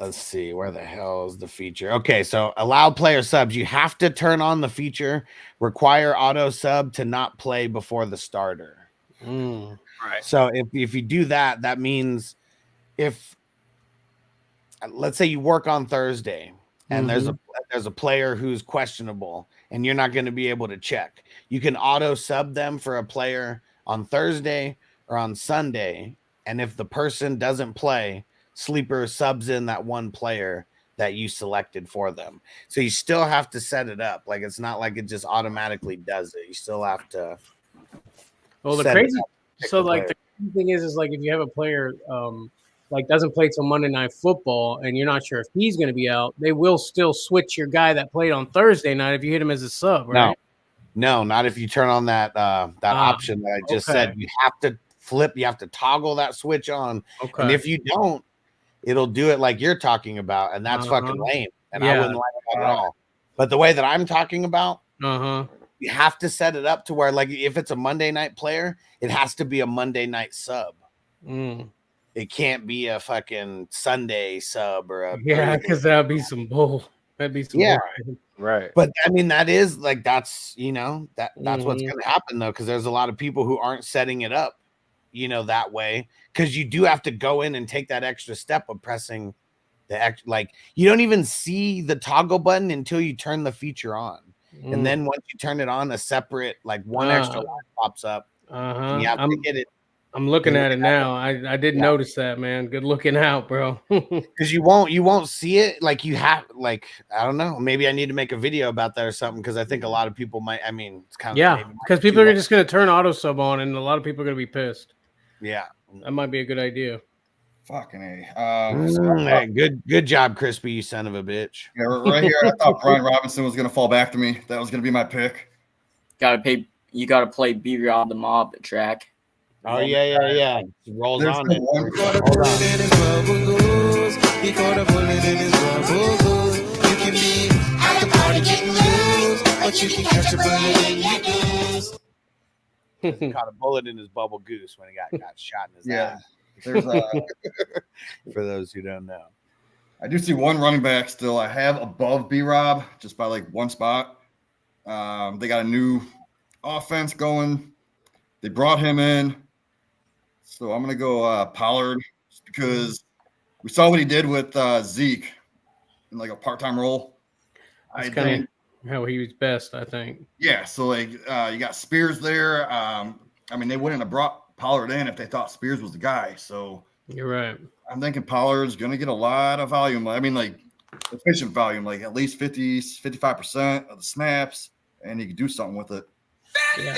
J: Let's see, where the hell is the feature? Okay, so allow player subs. You have to turn on the feature, require auto sub to not play before the starter.
K: Right.
J: So if you do that, that means if, let's say you work on Thursday and there's a player who's questionable and you're not going to be able to check, you can auto sub them for a player on Thursday or on Sunday. And if the person doesn't play, Sleeper subs in that one player that you selected for them. So you still have to set it up. Like, it's not like it just automatically does it. You still have to.
K: Well, the crazy, so like the crazy thing is like if you have a player like doesn't play till Monday Night Football and you're not sure if he's going to be out, they will still switch your guy that played on Thursday night if you hit him as a sub, right?
J: No, not if you turn on that option that I just said. You have to flip. You have to toggle that switch on.
K: Okay.
J: And if you don't, it'll do it like you're talking about, and that's fucking lame. And I wouldn't like that at all. But the way that I'm talking about, you have to set it up to where, like, if it's a Monday night player, it has to be a Monday night sub. It can't be a fucking Sunday sub or a
K: because that'd be some bull. That'd be some bull.
B: Right.
J: But I mean, that is like that's that's what's gonna happen though, because there's a lot of people who aren't setting it up, that way, because you do have to go in and take that extra step of pressing like you don't even see the toggle button until you turn the feature on. And then once you turn it on, a separate like one extra line pops up. And you have to get it.
K: I'm looking at it now. I did notice that, man. Good looking out, bro.
J: Because you won't see it. Like you have, like, I don't know. Maybe I need to make a video about that or something, because I think a lot of people might. I mean, it's kind of
K: because people are just going to turn auto sub on, and a lot of people are going to be pissed.
J: Yeah,
K: that might be a good idea.
M: Fucking A.
J: Good job, Crispy, you son of a bitch.
M: Yeah, right here. I thought Brian Robinson was going to fall back to me. That was going to be my pick.
L: You got to play B-Rob the Mob track.
J: Oh yeah. It rolls on it.
C: You can be at the party getting loose, but you can catch a bullet in your goose.
J: Caught a bullet in his bubble goose when he got shot in his eye.
M: There's
J: for those who don't know.
M: I do see one running back still I have above B-Rob just by like one spot. They got a new offense going. They brought him in. So I'm going to go Pollard just because we saw what he did with Zeke in like a part-time role.
K: That's kind of how he was best, I think.
M: Yeah, so like you got Spears there. I mean, they wouldn't have brought Pollard in if they thought Spears was the guy. So
K: you're right.
M: I'm thinking Pollard's going to get a lot of volume. I mean, like efficient volume, like at least 55% of the snaps, and he could do something with it.
K: Yeah.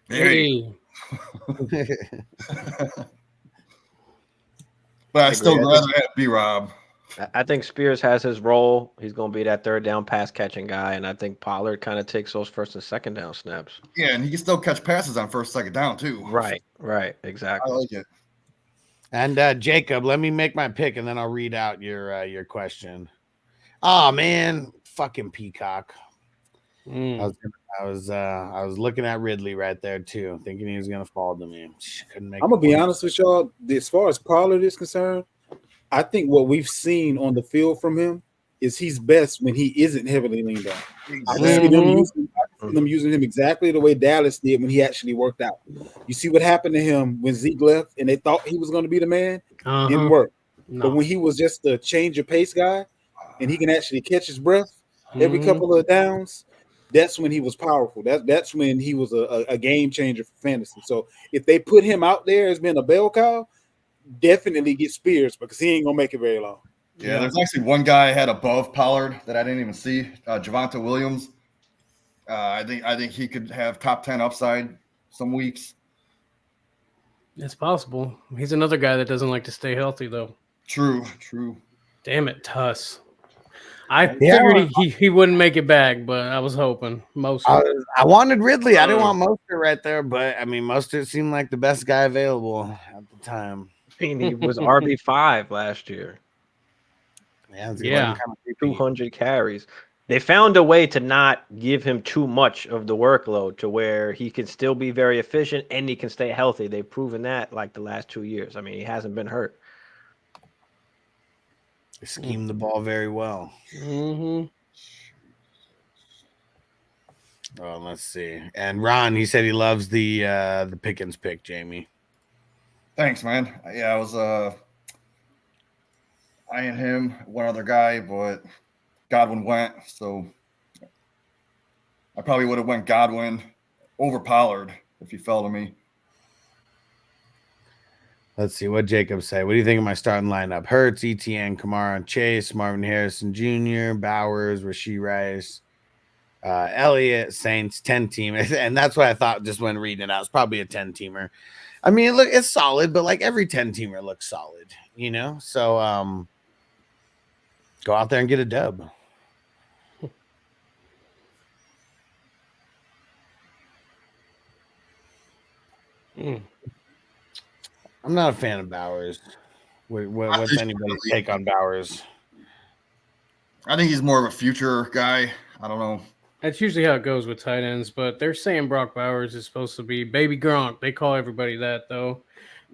M: Hey. But I still rather have B-Rob.
B: I think Spears has his role. He's going to be that third down pass catching guy, and I think Pollard kind of takes those first and second down snaps.
M: Yeah, and he can still catch passes on first, second down too.
B: Right, exactly.
M: I like it.
J: And Jacob, let me make my pick, and then I'll read out your question. Oh man, fucking Peacock. I was looking at Ridley right there too, thinking he was gonna fall to me.
I: I'm gonna be honest with y'all. As far as Pollard is concerned, I think what we've seen on the field from him is he's best when he isn't heavily leaned on. I see them using him exactly the way Dallas did when he actually worked out. You see what happened to him when Zeke left and they thought he was going to be the man? Didn't work. No. But when he was just a change of pace guy and he can actually catch his breath every couple of downs, that's when he was powerful. That's when he was a game changer for fantasy. So if they put him out there as being a bell cow, definitely get Spears because he ain't gonna make it very long.
M: Yeah, there's actually one guy I had above Pollard that I didn't even see, Javonte Williams. I think he could have top 10 upside some weeks.
K: It's possible. He's another guy that doesn't like to stay healthy though.
M: True.
K: Damn it, Tuss. I figured he wouldn't make it back, but I was hoping.
J: I wanted Ridley. I didn't want Mostert right there, but I mean, Mostert seemed like the best guy available at the time.
B: mean, he was RB5 last year.
J: Yeah.
B: 200 carries. They found a way to not give him too much of the workload to where he can still be very efficient and he can stay healthy. They've proven that like the last 2 years. I mean, he hasn't been hurt.
J: They schemed the ball very well.
K: Mm-hmm.
J: Oh, let's see. And Ron, he said he loves the Pickens pick, Jamie.
M: Thanks, man. Yeah, I was eyeing him, one other guy, but Godwin went, so I probably would have went Godwin over Pollard if you fell to me.
J: Let's see what Jacob say. What do you think of my starting lineup? Hurts, ETN, Kamara, Chase, Marvin Harrison Jr., Bowers, Rashee Rice, Elliott, Saints, 10-team. And that's what I thought just when reading it out. It's probably a 10-teamer. I mean, look, it's solid, but like every 10-teamer looks solid, you know? So go out there and get a dub. I'm not a fan of Bowers. What's anybody's take on Bowers?
M: I think he's more of a future guy. I don't know.
K: That's usually how it goes with tight ends, but they're saying Brock Bowers is supposed to be baby Gronk. They call everybody that, though.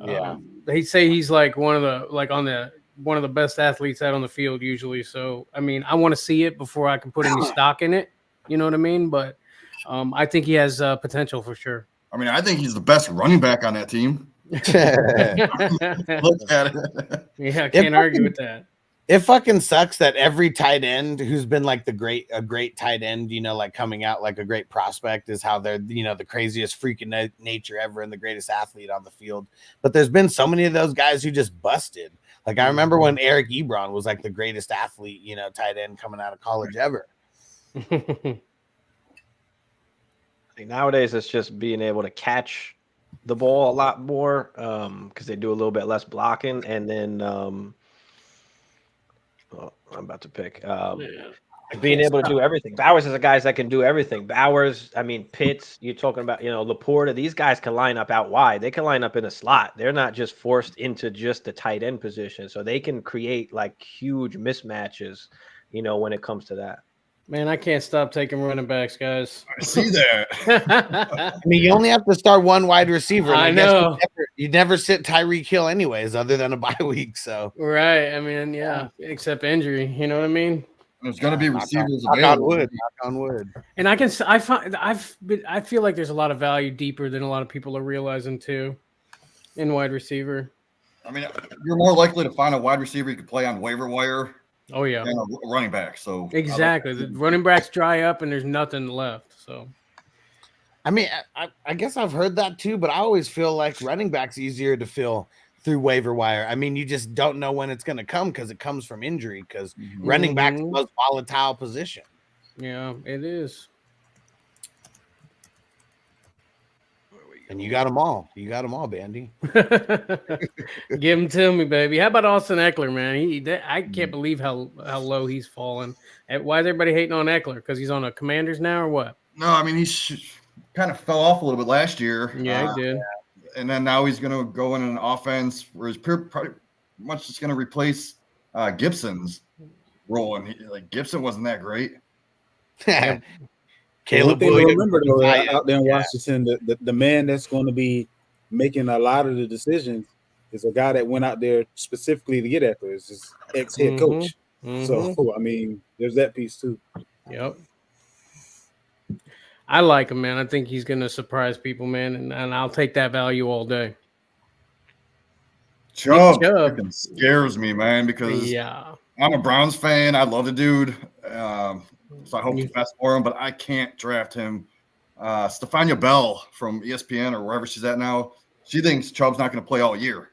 J: Yeah.
K: They say he's like one of the best athletes out on the field usually. So, I mean, I want to see it before I can put any stock in it. You know what I mean? But I think he has potential for sure.
M: I mean, I think he's the best running back on that team. Look at it.
K: Yeah, I can't argue with that.
J: It fucking sucks that every tight end who's been like a great tight end, you know, like coming out like a great prospect is how they're, you know, the craziest freaking nature ever and the greatest athlete on the field. But there's been so many of those guys who just busted. Like I remember when Eric Ebron was like the greatest athlete, you know, tight end coming out of college ever.
B: Nowadays, it's just being able to catch the ball a lot more because they do a little bit less blocking. And then I'm about to pick being able to do everything. Bowers is a guy that can do everything. Bowers, I mean, Pitts, you're talking about, you know, Laporta. These guys can line up out wide. They can line up in a slot. They're not just forced into just the tight end position. So they can create like huge mismatches, you know, when it comes to that.
K: Man, I can't stop taking running backs, guys.
M: I see that.
J: I mean, you only have to start one wide receiver.
K: I know.
J: You never sit Tyreek Hill anyways, other than a bye week. So
K: right. I mean, yeah, except injury. You know what I mean?
M: There's going to be receivers
J: available. Knock on wood.
K: And I feel like there's a lot of value deeper than a lot of people are realizing too in wide receiver.
M: I mean, you're more likely to find a wide receiver you could play on waiver wire.
K: Oh yeah,
M: and a running back. So
K: exactly, the running backs dry up and there's nothing left. So,
J: I mean, I guess I've heard that too, but I always feel like running backs easier to fill through waiver wire. I mean, you just don't know when it's going to come because it comes from injury. Because running back is the most volatile position.
K: Yeah, it is.
J: And you got them all. You got them all, Bandy.
K: Give them to me, baby. How about Austin Eckler, man? I can't believe how low he's fallen. Why is everybody hating on Eckler? Because he's on a Commanders now or what?
M: No, I mean, he kind of fell off a little bit last year.
K: Yeah, he did.
M: And then now he's going to go in an offense where he's pretty much just going to replace Gibson's role. And Gibson wasn't that great.
I: Caleb Williams. Remember though, out there in Washington, the man that's going to be making a lot of the decisions is a guy that went out there specifically to get Eckler. It's his ex-head coach. So I mean, there's that piece too.
K: Yep. I like him, man. I think he's going to surprise people, man, and I'll take that value all day.
M: Chubb scares me, man, because I'm a Browns fan. I love the dude. So I hope the best for him, but I can't draft him. Stefania Bell from ESPN or wherever she's at now, she thinks Chubb's not going to play all year.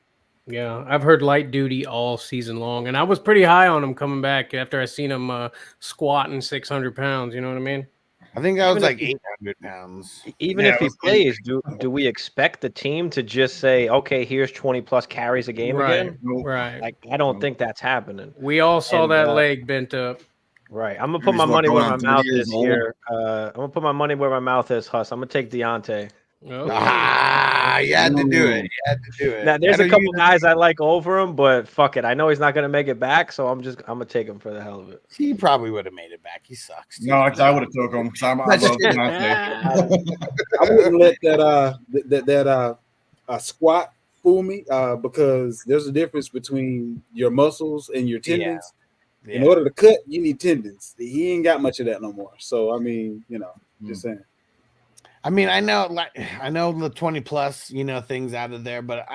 K: Yeah, I've heard light duty all season long, and I was pretty high on him coming back after I seen him squatting 600 pounds. You know what I mean?
J: I think that was like 800 pounds.
B: Even if he plays, do we expect the team to just say, okay, here's 20 plus carries a game again?
K: Right.
B: Like, I don't think that's happening.
K: We all saw that leg bent up.
B: Right. I'm gonna put my money where my mouth is here. I'm gonna put my money where my mouth is, Huss. I'm gonna take Deontay.
K: Oh.
J: You had to do it. You had to do it.
B: Now, there's a couple guys I like over him, but fuck it. I know he's not going to make it back, so I'm going to take him for the hell of it.
J: He probably would have made it back. He sucks.
M: No, I would have took him. I love Deontay.
I: I wouldn't let that squat fool me because there's a difference between your muscles and your tendons. Yeah. In order to cut, you need tendons. He ain't got much of that no more. So I mean, just saying.
J: I mean, I know the 20 plus, things out of there, but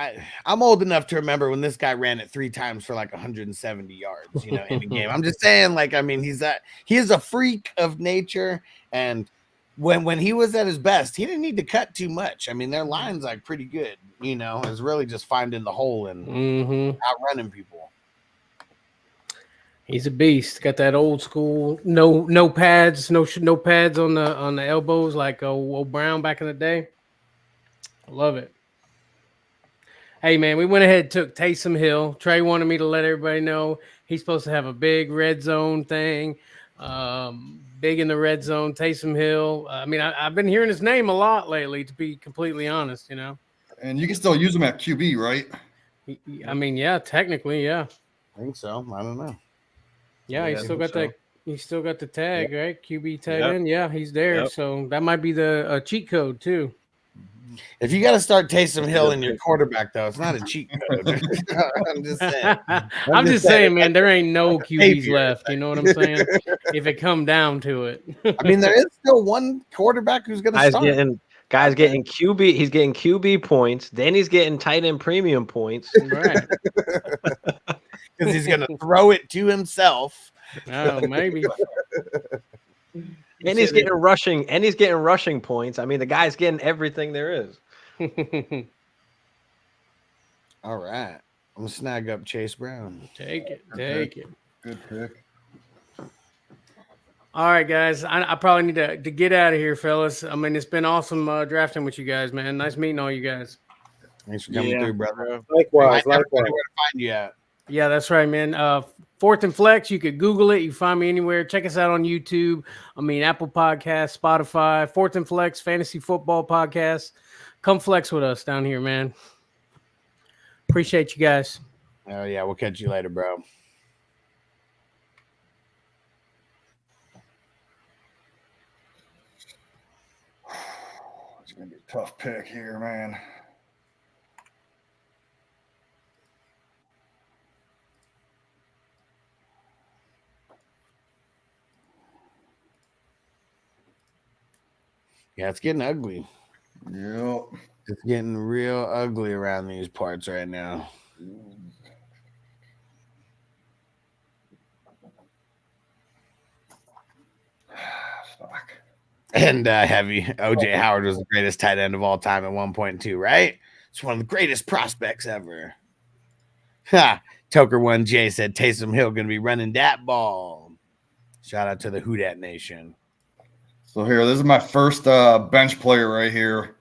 J: I'm old enough to remember when this guy ran it 3 times for like 170 yards, in a game. I'm just saying, he is a freak of nature, and when he was at his best, he didn't need to cut too much. I mean, their line's like pretty good, it's really just finding the hole and outrunning people.
K: He's a beast. Got that old school, no pads, no pads on the elbows like old Brown back in the day. I love it. Hey man, we went ahead and took Taysom Hill. Trey wanted me to let everybody know he's supposed to have a big red zone thing. Big in the red zone, Taysom Hill. I mean, I've been hearing his name a lot lately, to be completely honest.
M: And you can still use him at QB, right?
K: I mean, yeah, technically, yeah.
J: I think so. I don't know.
K: Yeah, he's still got that. He's still got the tag, right? QB tag in. Yeah, he's there. Yep. So that might be the cheat code too.
J: If you got to start Taysom Hill in your quarterback, though, it's not a cheat code. I'm just saying.
K: I'm just saying, man. There ain't no QBs left. You know what I'm saying? If it come down to it.
J: I mean, there is still one quarterback who's going to start.
B: Guy's getting QB. He's getting QB points. Then he's getting tight end premium points.
K: Right.
J: Because he's going to throw it to himself.
K: Oh, maybe.
B: And he's getting rushing points. I mean, the guy's getting everything there is.
J: All right. I'm going to snag up Chase Brown.
K: Take it.
M: Good pick.
K: All right, guys. I probably need to get out of here, fellas. I mean, it's been awesome drafting with you guys, man. Nice meeting all you guys.
J: Thanks for coming through, brother.
I: Likewise.
J: Where to find you at.
K: Yeah, that's right, man. Fourth and Flex. You could Google it. You find me anywhere. Check us out on YouTube. I mean, Apple Podcasts, Spotify. Fourth and Flex, Fantasy Football Podcast. Come flex with us down here, man. Appreciate you guys.
J: Oh, yeah. We'll catch you later, bro.
M: It's going to be a tough pick here, man.
J: Yeah, it's getting ugly.
M: Yep.
J: It's getting real ugly around these parts right now.
M: Fuck.
J: And heavy. OJ Howard was the greatest tight end of all time at 1.2, right? It's one of the greatest prospects ever. Ha! Toker1J said Taysom Hill going to be running that ball. Shout out to the Who Dat Nation.
M: So here, this is my first bench player right here.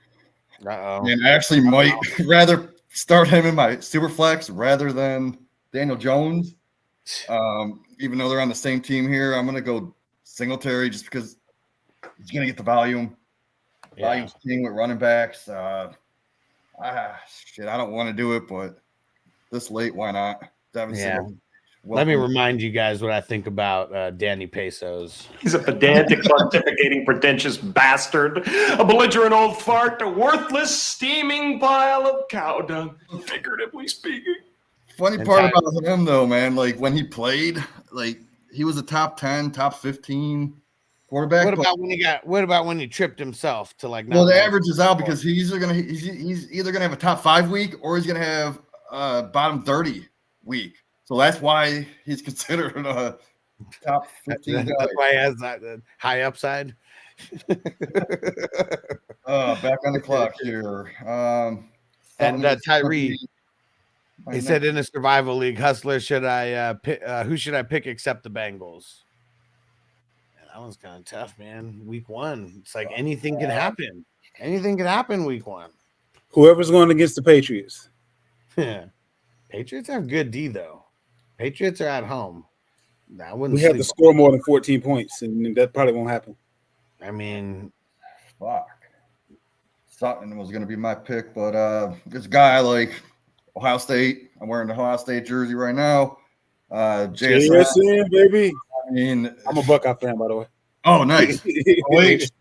J: Uh-oh.
M: And I actually might rather start him in my super flex rather than Daniel Jones. Even though they're on the same team here, I'm going to go Singletary just because he's going to get the volume.
J: Yeah.
M: Volume's king with running backs. Shit, I don't want to do it, but this late, why not?
J: Yeah. Let me remind you guys what I think about Danny Pesos.
A: He's a pedantic, pontificating, pretentious bastard, a belligerent old fart, a worthless, steaming pile of cow dung, figuratively speaking.
M: Funny part about him, though, man, like when he played, like he was a top 10, top 15 quarterback.
J: What about when he tripped himself to like?
M: Well, the average is out because he's either gonna have a top 5 week or he's gonna have a bottom 30 week. So that's why he's considered a top 15 guy.
J: That's why he has that high upside.
M: Back on the clock here.
J: And Tyree, he said in a survival league, Hustler, should I pick? Who should I pick except the Bengals? Man, that one's kind of tough, man. Week 1, it's like anything can happen. Anything can happen week 1.
I: Whoever's going against the Patriots.
J: Patriots have good D though. Patriots are at home.
I: We have to score more than 14 points, and that probably won't happen.
J: I mean,
M: fuck. Sutton was going to be my pick, but this guy like Ohio State. I'm wearing the Ohio State jersey right now.
I: JSN, baby.
M: I mean,
I: I'm a Buckeye fan, by the way.
M: Oh, nice. Wait.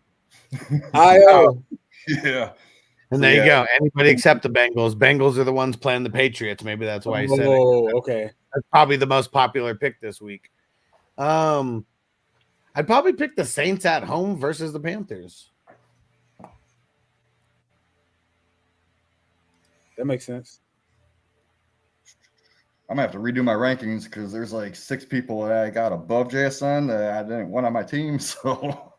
M: Yeah.
J: And there you go. Anybody except the Bengals. Bengals are the ones playing the Patriots. Maybe that's why he said it.
I: Oh, okay.
J: That's probably the most popular pick this week. I'd probably pick the Saints at home versus the Panthers.
I: That makes sense.
M: I'm gonna have to redo my rankings because there's like 6 people that I got above JSN that I didn't want on my team. So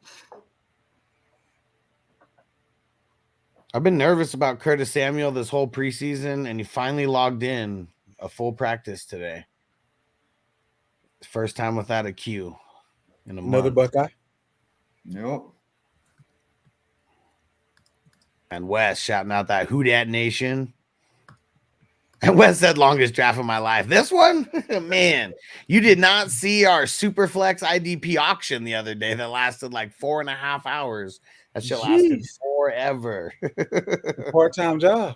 J: I've been nervous about Curtis Samuel this whole preseason, and he finally logged in a full practice today. First time without a Q in a month.
I: Another Buckeye.
M: Yep.
J: And Wes shouting out that Who Dat Nation. And Wes said longest draft of my life. This one, man, you did not see our Superflex IDP auction the other day that lasted like 4.5 hours. That shit lasted forever.
I: Part-time job.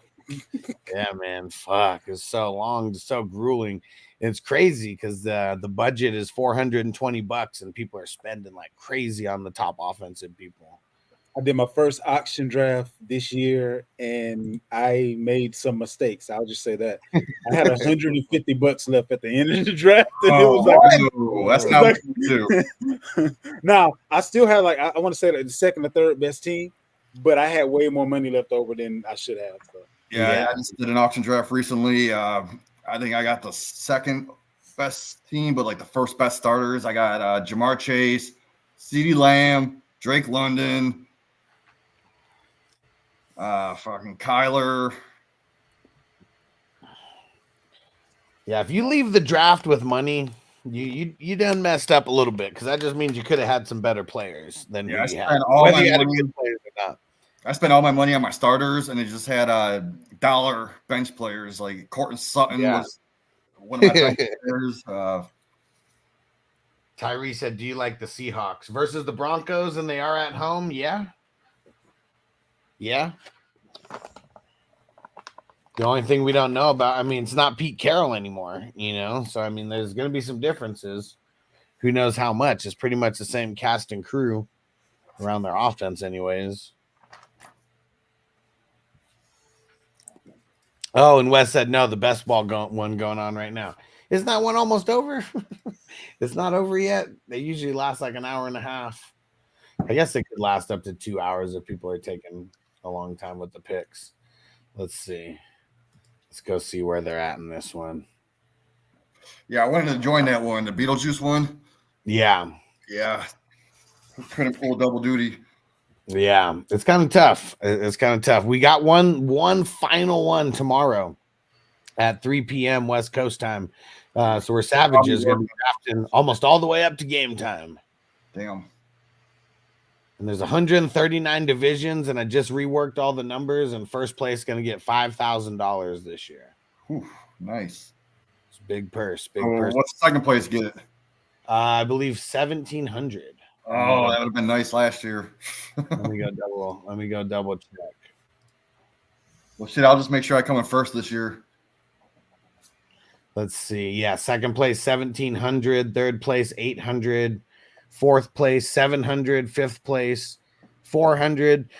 J: Yeah, man. Fuck. It's so long, it's so grueling. It's crazy because the budget is $420 and people are spending like crazy on the top offensive people.
I: I did my first auction draft this year, and I made some mistakes. I'll just say that. I had $150 left at the end of the draft. And it was
M: that's not too.
I: Now, I still have like I want to say the second or third best team, but I had way more money left over than I should have. So.
M: Yeah, I just did an auction draft recently. I think I got the second best team, but like the first best starters. I got Jamar Chase, CeeDee Lamb, Drake London, fucking Kyler.
J: Yeah, if you leave the draft with money, you done messed up a little bit because that just means you could have had some better players than
M: I
J: you had.
M: spent all my
J: Whether you had
M: money.
J: a good player or not.
M: I spent all my money on my starters, and it just had dollar bench players. Like Cortland Sutton was one of my bench players.
J: Tyree said, "Do you like the Seahawks versus the Broncos, and they are at home?" Yeah. The only thing we don't know about, I mean, it's not Pete Carroll anymore, you know. So I mean, there's going to be some differences. Who knows how much? It's pretty much the same cast and crew around their offense, anyways. Oh, and Wes said, no, the best ball one going on right now. Isn't that one almost over? It's not over yet. They usually last like an hour and a half. I guess they could last up to 2 hours if people are taking a long time with the picks. Let's see. Let's go see where they're at in this one.
M: Yeah, I wanted to join that one, the Beetlejuice one.
J: Yeah.
M: Yeah. Couldn't pull double duty.
J: Yeah, it's kind of tough. It's kind of tough. We got one final one tomorrow at 3 p.m. West Coast time. So we're Savages going to be drafting almost all the way up to game time.
M: Damn.
J: And there's 139 divisions, and I just reworked all the numbers, and first place going to get $5,000 this year.
M: Whew, nice.
J: It's a big purse. Purse.
M: What's the second place get?
J: I believe 1,700.
M: Oh, that would have been nice last year.
J: Let me go double check.
M: Well, shit, I'll just make sure I come in first this year.
J: Let's see. Yeah, second place 1,700, third place 800, fourth place 700, fifth place 400.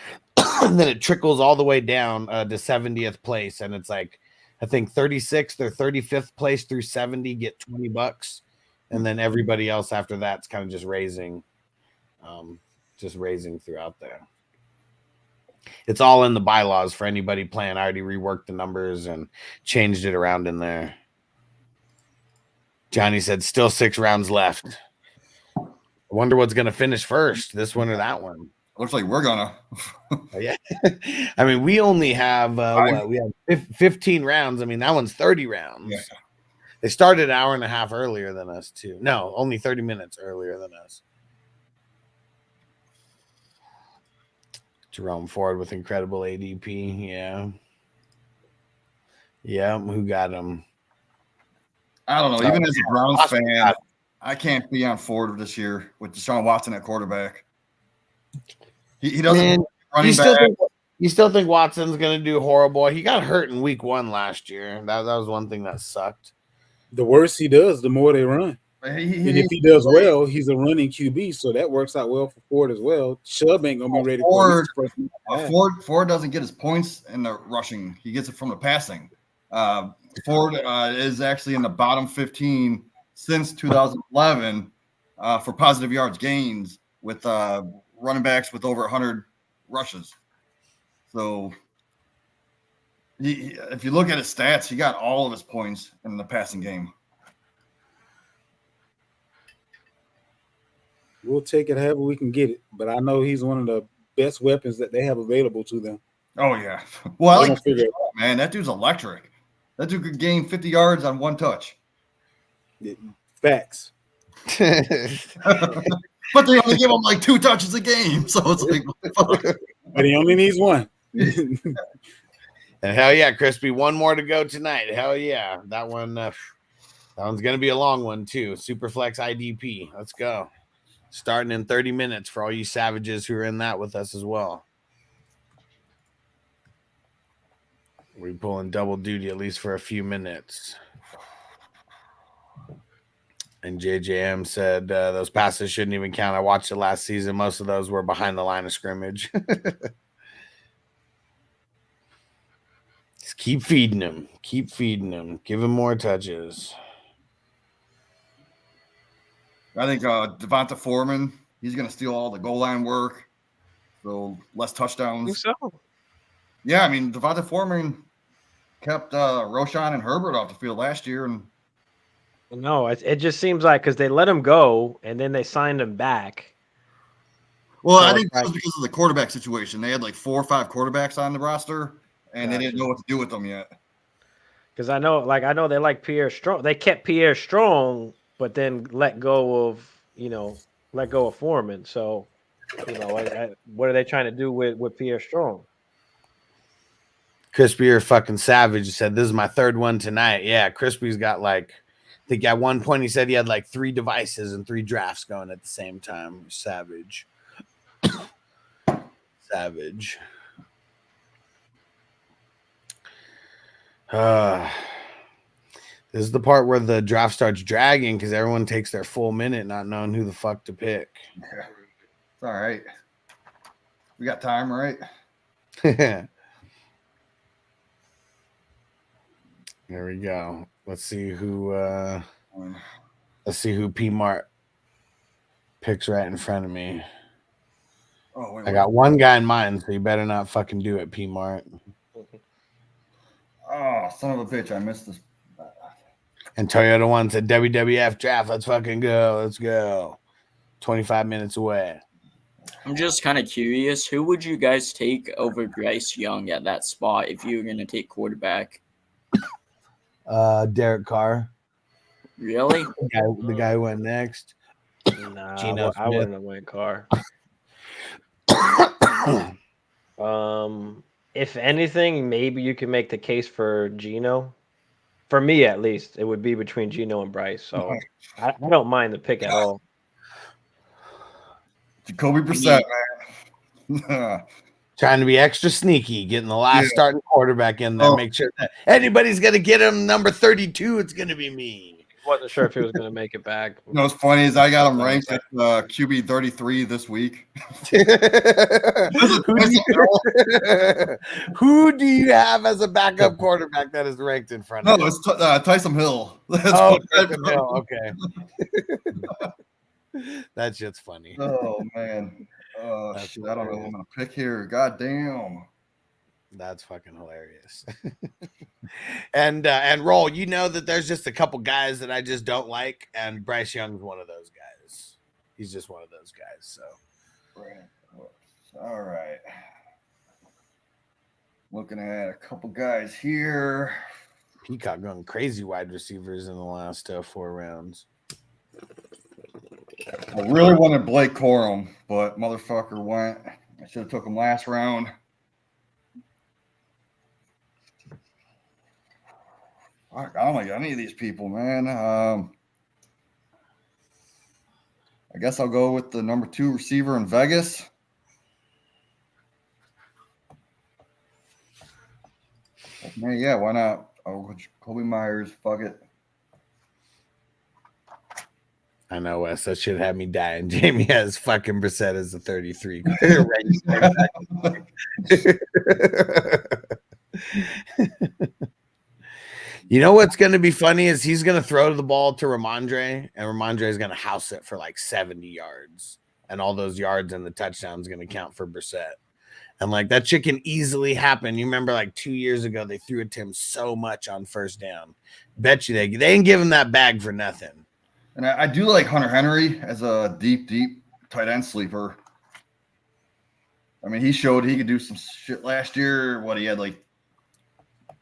J: And then it trickles all the way down to 70th place, and it's like I think 36th or 35th place through 70 get $20, and then everybody else after that's kind of just raising throughout there. It's all in the bylaws for anybody playing. I already reworked the numbers and changed it around in there. Johnny said, still 6 rounds left. I wonder what's going to finish first, this one or that one.
M: Looks like we're gonna.
J: Yeah. I mean, we only have we have 15 rounds. I mean, that one's 30 rounds.
M: Yeah.
J: They started an hour and a half earlier than us, too. No, only 30 minutes earlier than us. Jerome Ford with incredible ADP. Yeah. Yeah. Who got him?
M: I don't know. Even as a Browns fan, I can't be on Ford this year with Deshaun Watson at quarterback. He doesn't running back.
J: You still think Watson's going to do horrible? He got hurt in week 1 last year. That was one thing that sucked.
I: The worse he does, the more they run. And if he does well, he's a running QB, so that works out well for Ford as well. Chubb ain't gonna be ready for
M: Ford doesn't get his points in the rushing; he gets it from the passing. Ford is actually in the bottom 15 since 2011 for positive yards gains with running backs with over 100 rushes. So, if you look at his stats, he got all of his points in the passing game.
I: We'll take it however we can get it, but I know he's one of the best weapons that they have available to them.
M: Oh yeah, well, I like figure man, that dude's electric. That dude could gain 50 yards on 1 touch.
I: Facts.
M: But they only give him like 2 touches a game, so it's like,
I: but he only needs 1.
J: And hell yeah, Crispy, 1 more to go tonight. Hell yeah, that one's gonna be a long one too. Superflex IDP. Let's go. Starting in 30 minutes for all you savages who are in that with us as well. We're pulling double duty at least for a few minutes. And JJM said those passes shouldn't even count. I watched it last season. Most of those were behind the line of scrimmage. Just keep feeding him. Keep feeding him. Give him more touches.
M: I think Devonta Foreman, he's going to steal all the goal line work, so less touchdowns.
B: I think so.
M: Yeah, I mean, Devonta Foreman kept Roshan and Herbert off the field last year. And
B: no, it just seems like because they let him go and then they signed him back.
M: Well, so I think that was because of the quarterback situation. They had like 4 or 5 quarterbacks on the roster, and they didn't know what to do with them yet.
B: Because I know they like Pierre Strong. They kept Pierre Strong, but then let go of Foreman. So, what are they trying to do with Pierre Strong?
J: Crispy or fucking Savage said, "This is my 3rd one tonight." Yeah, Crispy's got I think at one point he said he had 3 devices and 3 drafts going at the same time. Savage. Savage. This is the part where the draft starts dragging because everyone takes their full minute not knowing who the fuck to pick.
M: Yeah. It's all right. We got time, right?
J: There we go. Let's see who P Mart picks right in front of me.
M: Oh, wait,
J: I got one guy in mind, so you better not fucking do it, P Mart.
M: Oh, son of a bitch! I missed this.
J: And Toyota wants a WWF draft. Let's fucking go. Let's go. 25 minutes away.
L: I'm just kind of curious. Who would you guys take over Bryce Young at that spot if you were going to take quarterback?
J: Derek Carr.
L: Really?
J: The guy who went next.
B: Nah, I wouldn't have went Carr. If anything, maybe you can make the case for Geno. For me, at least, it would be between Geno and Bryce. So I don't mind the pick at all.
M: Jacoby Brissett, man.
J: Trying to be extra sneaky, getting the last starting quarterback in there. Make sure that anybody's going to get him number 32. It's going to be me.
B: Wasn't sure if he was going to make it back.
M: You know what's funny is I got him ranked at QB 33 this week.
J: Who do you have as a backup quarterback that is ranked in front of you?
M: No, it's Taysom Hill.
J: Taysom Hill. Okay. That shit's funny.
M: Oh, man. Shit, I don't know who I'm going to pick here. God damn.
J: That's fucking hilarious. And Roll, you know that there's just a couple guys that I just don't like, and Bryce Young's one of those guys. He's just one of those guys. So,
M: all right. Looking at a couple guys here.
J: Peacock going crazy wide receivers in the last 4 rounds.
M: I really wanted Blake Corum, but motherfucker went. I should have took him last round. I don't like any of these people, man. I guess I'll go with the number 2 receiver in Vegas. Yeah, why not? Oh, Kobe Myers, fuck it.
J: I know, Wes. That should have me dying. Jamie has fucking Brissett as a 33. You know what's going to be funny is he's going to throw the ball to Ramondre, and Ramondre is going to house it for like 70 yards. And all those yards and the touchdown is going to count for Brissett. And like that shit can easily happen. You remember like 2 years ago, they threw it to him so much on first down. Bet you they ain't give him that bag for nothing.
M: And I do like Hunter Henry as a deep tight end sleeper. I mean, he showed he could do some shit last year. What he had like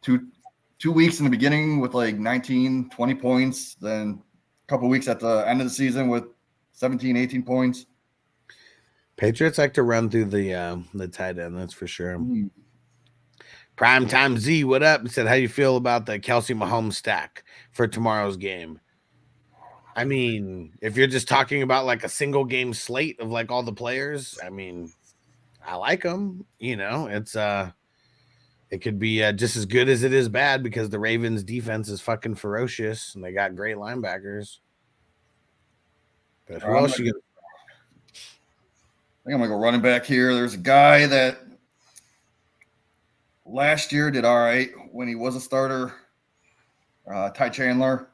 M: two weeks in the beginning with like 19, 20 points. Then a couple weeks at the end of the season with 17, 18 points.
J: Patriots like to run through the tight end, that's for sure. Primetime Z, what up? He said, how you feel about the Kelsey Mahomes stack for tomorrow's game? I mean, if you're just talking about like a single game slate of like all the players, I mean, I like them. You know, it could be just as good as it is bad because the Ravens defense is fucking ferocious and they got great linebackers. But who else you gonna?
M: I think I'm gonna go running back here. There's a guy that last year did all right when he was a starter, Ty Chandler.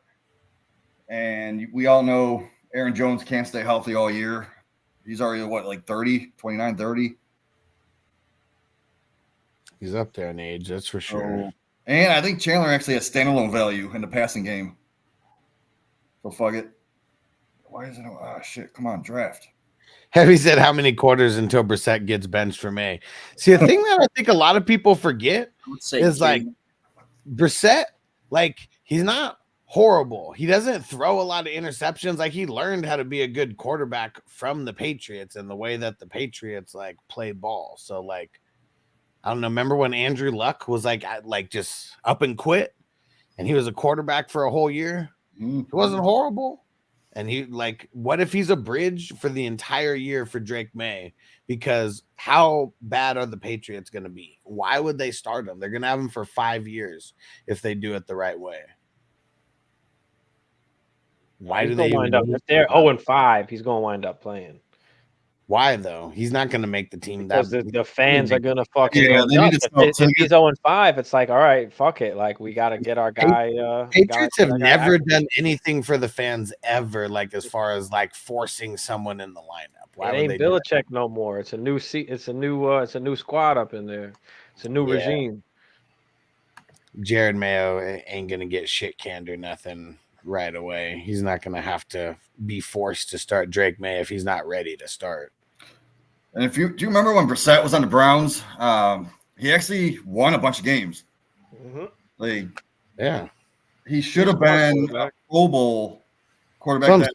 M: And we all know Aaron Jones can't stay healthy all year. He's already, like 30, 29, 30?
J: He's up there in age, that's for sure.
M: And I think Chandler actually has standalone value in the passing game. So fuck it. Why is it? Oh, shit. Come on, draft.
J: Heavy said, how many quarters until Brissett gets benched for May? See, the thing that I think a lot of people forget is like Brissett, like he's not horrible. He doesn't throw a lot of interceptions. Like he learned how to be a good quarterback from the Patriots and the way that the Patriots like play ball. So like, I don't know. Remember when Andrew Luck was like just up and quit and he was a quarterback for a whole year? He wasn't horrible. And he like, what if he's a bridge for the entire year for Drake May? Because how bad are the Patriots going to be? Why would they start him? They're going to have him for 5 years if they do it the right way. Why do they
B: wind up? If they're 0-5, he's going to wind up playing.
J: Why though? He's not going to make the team.
B: Because the fans are going to fuck him up. If he's 0-5, it's like, all right, fuck it. Like we got to get our guy.
J: Patriots have never done anything for the fans ever. Like as far as like forcing someone in the lineup. Why
B: it ain't Belichick no more. It's a new seat. It's a new squad up in there. It's a new regime.
J: Jared Mayo ain't going to get shit canned or nothing right away. He's not going to have to be forced to start Drake May if he's not ready to start.
M: And do you remember when Brissett was on the Browns? He actually won a bunch of games. Like,
J: yeah,
M: he should have been a Pro Bowl quarterback.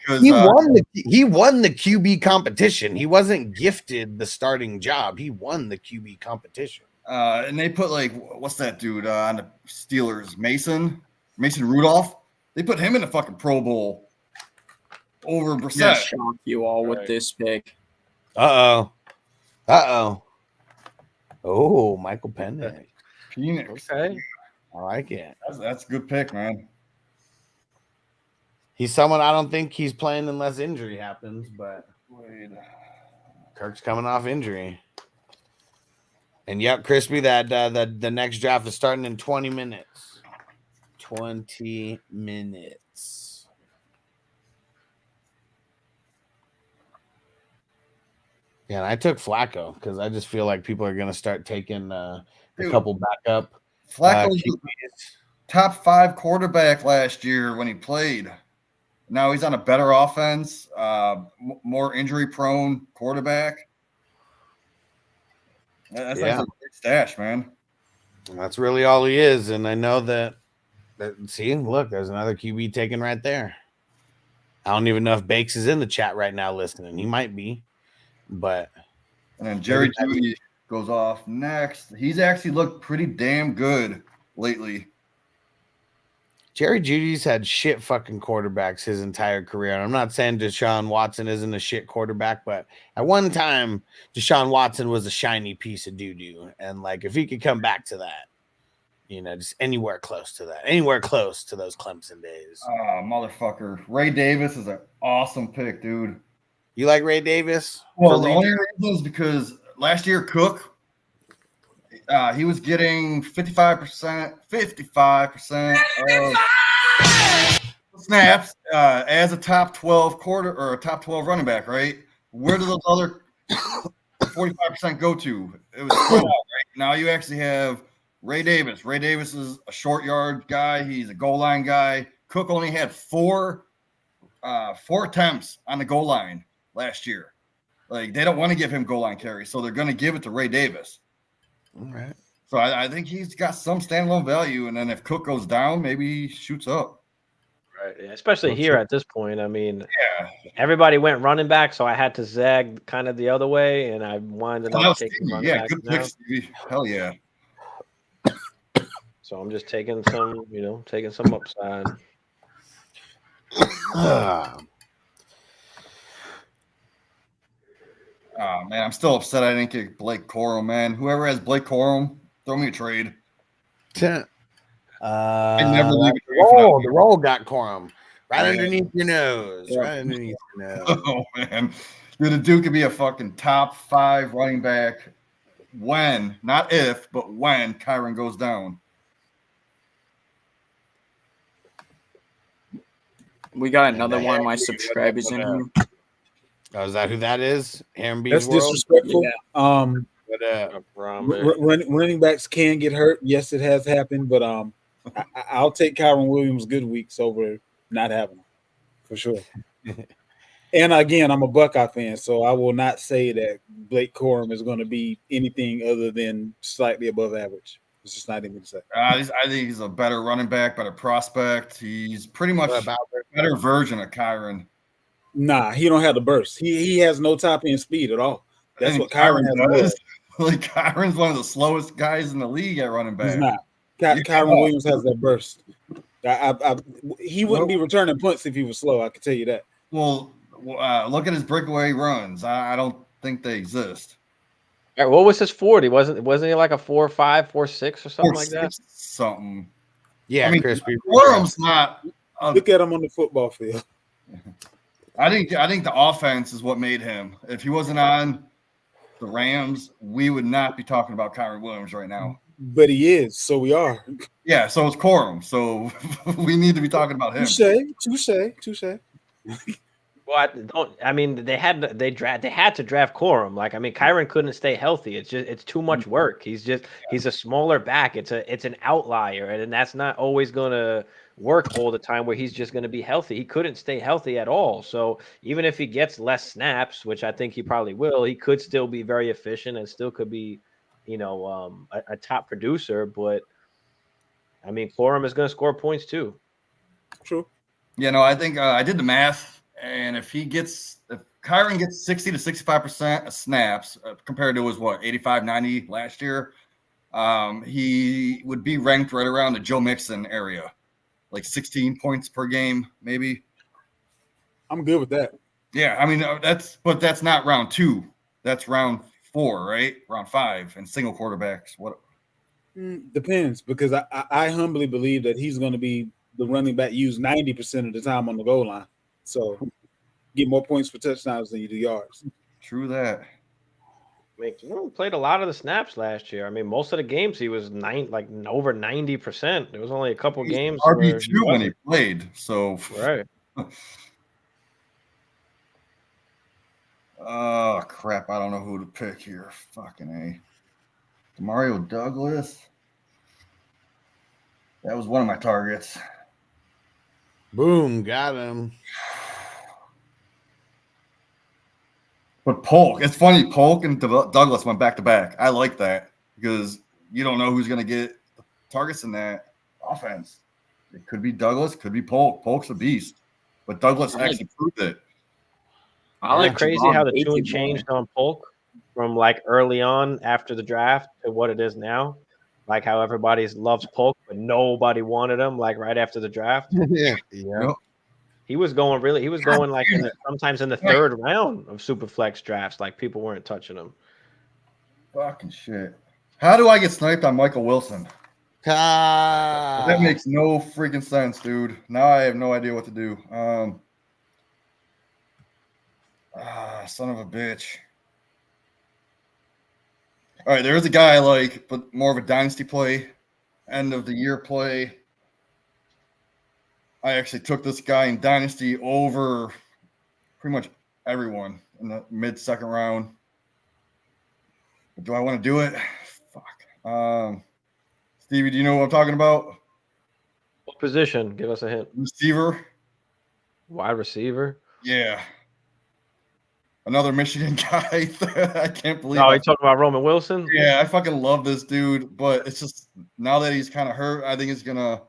J: Because he won the QB competition. He wasn't gifted the starting job. He won the QB competition.
M: And they put like, what's that dude on the Steelers? Mason Rudolph. They put him in the fucking Pro Bowl over Brissett.
L: Shock you all with this pick.
J: Oh, Michael Penix.
M: Phoenix.
J: Okay. I like it.
M: That's a good pick, man.
J: He's someone I don't think he's playing unless injury happens, but Kirk's coming off injury. And yep, Crispy, that the next draft is starting in 20 minutes. 20 minutes. Yeah, and I took Flacco because I just feel like people are going to start taking a couple backup.
M: Flacco was top 5 quarterback last year when he played. Now he's on a better offense, more injury-prone quarterback. That's like a big stash, man.
J: That's really all he is, and I know that. See, look, there's another QB taken right there. I don't even know if Bakes is in the chat right now listening. He might be, but.
M: And then Jerry Jeudy goes off next. He's actually looked pretty damn good lately.
J: Jerry Jeudy's had shit fucking quarterbacks his entire career. And I'm not saying Deshaun Watson isn't a shit quarterback, but at one time, Deshaun Watson was a shiny piece of doo-doo. And like, if he could come back to that, just anywhere close to that, anywhere close to those Clemson days.
M: Oh, motherfucker. Ray Davis is an awesome pick, dude.
J: You like Ray Davis?
M: Well, the only reason is because last year Cook, he was getting 55% of snaps as a top 12 quarter or a top 12 running back, right? Where do those other 45% go to? It was spread out, right? Now you actually have Ray Davis. Ray Davis is a short yard guy. He's a goal line guy. Cook only had four attempts on the goal line last year. Like, they don't want to give him goal line carries, so they're going to give it to Ray Davis.
J: All right.
M: So I think he's got some standalone value, and then if Cook goes down, maybe he shoots up.
B: Right, especially here at this point. I mean,
M: yeah,
B: everybody went running back, so I had to zag kind of the other way, and I winded up taking running back.
M: Good pick, Stevie. Hell yeah.
B: So I'm just taking some, taking some upside.
M: Oh, man, I'm still upset I didn't get Blake Corum, man. Whoever has Blake Corum, throw me a trade.
J: I
M: never leave
J: the roll got Corum right underneath your nose. Yeah. Right underneath your nose.
M: Oh, man. Dude, the dude could be a fucking top 5 running back when, not if, but when Kyron goes down.
L: We got another one of my subscribers in here.
J: Oh, is that who that is? Aaron
I: That's disrespectful.
J: Yeah.
I: Running backs can get hurt. Yes, it has happened, but I'll take Kyron Williams good weeks over not having him for sure. And again, I'm a Buckeye fan, so I will not say that Blake Corum is going to be anything other than slightly above average. It's just not even to say.
M: I think he's a better running back, better prospect. He's pretty much a better version of Kyron.
I: Nah, he don't have the burst. He has no top end speed at all. That's what Kyron has.
M: Like, Kyron's one of the slowest guys in the league at running back.
I: He's not. Kyron Williams has that burst. He wouldn't be returning punts if he was slow. I can tell you that.
M: Well, look at his breakaway runs. I don't think they exist.
B: All right, what was his 40? Wasn't he like a 4.5, 4.6 or something like that?
M: Something.
J: Yeah,
M: I mean,
J: crispy.
M: Corum's not.
I: Look at him on the football field.
M: I think the offense is what made him. If he wasn't on the Rams, we would not be talking about Kyron Williams right now.
I: But he is, so we are.
M: Yeah, so it's Corum. So we need to be talking about him.
I: Touche.
B: Well, they had to draft Corum. Like, I mean, Kyron couldn't stay healthy. It's too much work. He's a smaller back. It's an outlier, and that's not always gonna work all the time where he's just going to be healthy. He couldn't stay healthy at all. So even if he gets less snaps, which I think he probably will, he could still be very efficient and still could be, a top producer. But I mean, Corum is going to score points too.
I: True.
M: Yeah, I think I did the math, and if Kyron gets 60 to 65% of snaps compared to his 85, 90 last year, he would be ranked right around the Joe Mixon area. Like 16 points per game, maybe.
I: I'm good with that.
M: Yeah, I mean that's not round 2. That's round 4, right? Round 5 and single quarterbacks. What?
I: Depends, because I humbly believe that he's going to be the running back used 90% of the time on the goal line. So get more points for touchdowns than you do yards.
M: True that.
B: I mean, he played a lot of the snaps last year. I mean, most of the games he was over 90%. There was only a couple games.
M: RB2 when he played. So
B: right.
M: Oh crap! I don't know who to pick here. Fucking A. Demario Douglas. That was one of my targets.
J: Boom, got him.
M: But Polk, it's funny. Polk and Douglas went back to back. I like that because you don't know who's going to get targets in that offense. It could be Douglas, could be Polk. Polk's a beast, but Douglas actually proved it.
B: Isn't it crazy how the tune changed on Polk from like early on after the draft to what it is now? Like how everybody loves Polk, but nobody wanted him like right after the draft.
J: Yeah.
B: He was going like sometimes in the third round of Superflex drafts. Like people weren't touching him.
M: Fucking shit. How do I get sniped on Michael Wilson? That makes no freaking sense, dude. Now I have no idea what to do. Son of a bitch. All right, there's a guy I like, but more of a dynasty play, end of the year play. I actually took this guy in dynasty over pretty much everyone in the mid-second round. But do I want to do it? Fuck. Stevie, do you know what I'm talking about?
B: What position? Give us a hint.
M: Receiver.
B: Wide receiver?
M: Yeah. Another Michigan guy. I can't believe
B: Oh, you talking about Roman Wilson?
M: Yeah, I fucking love this dude, but it's just now that he's kind of hurt, I think it's gonna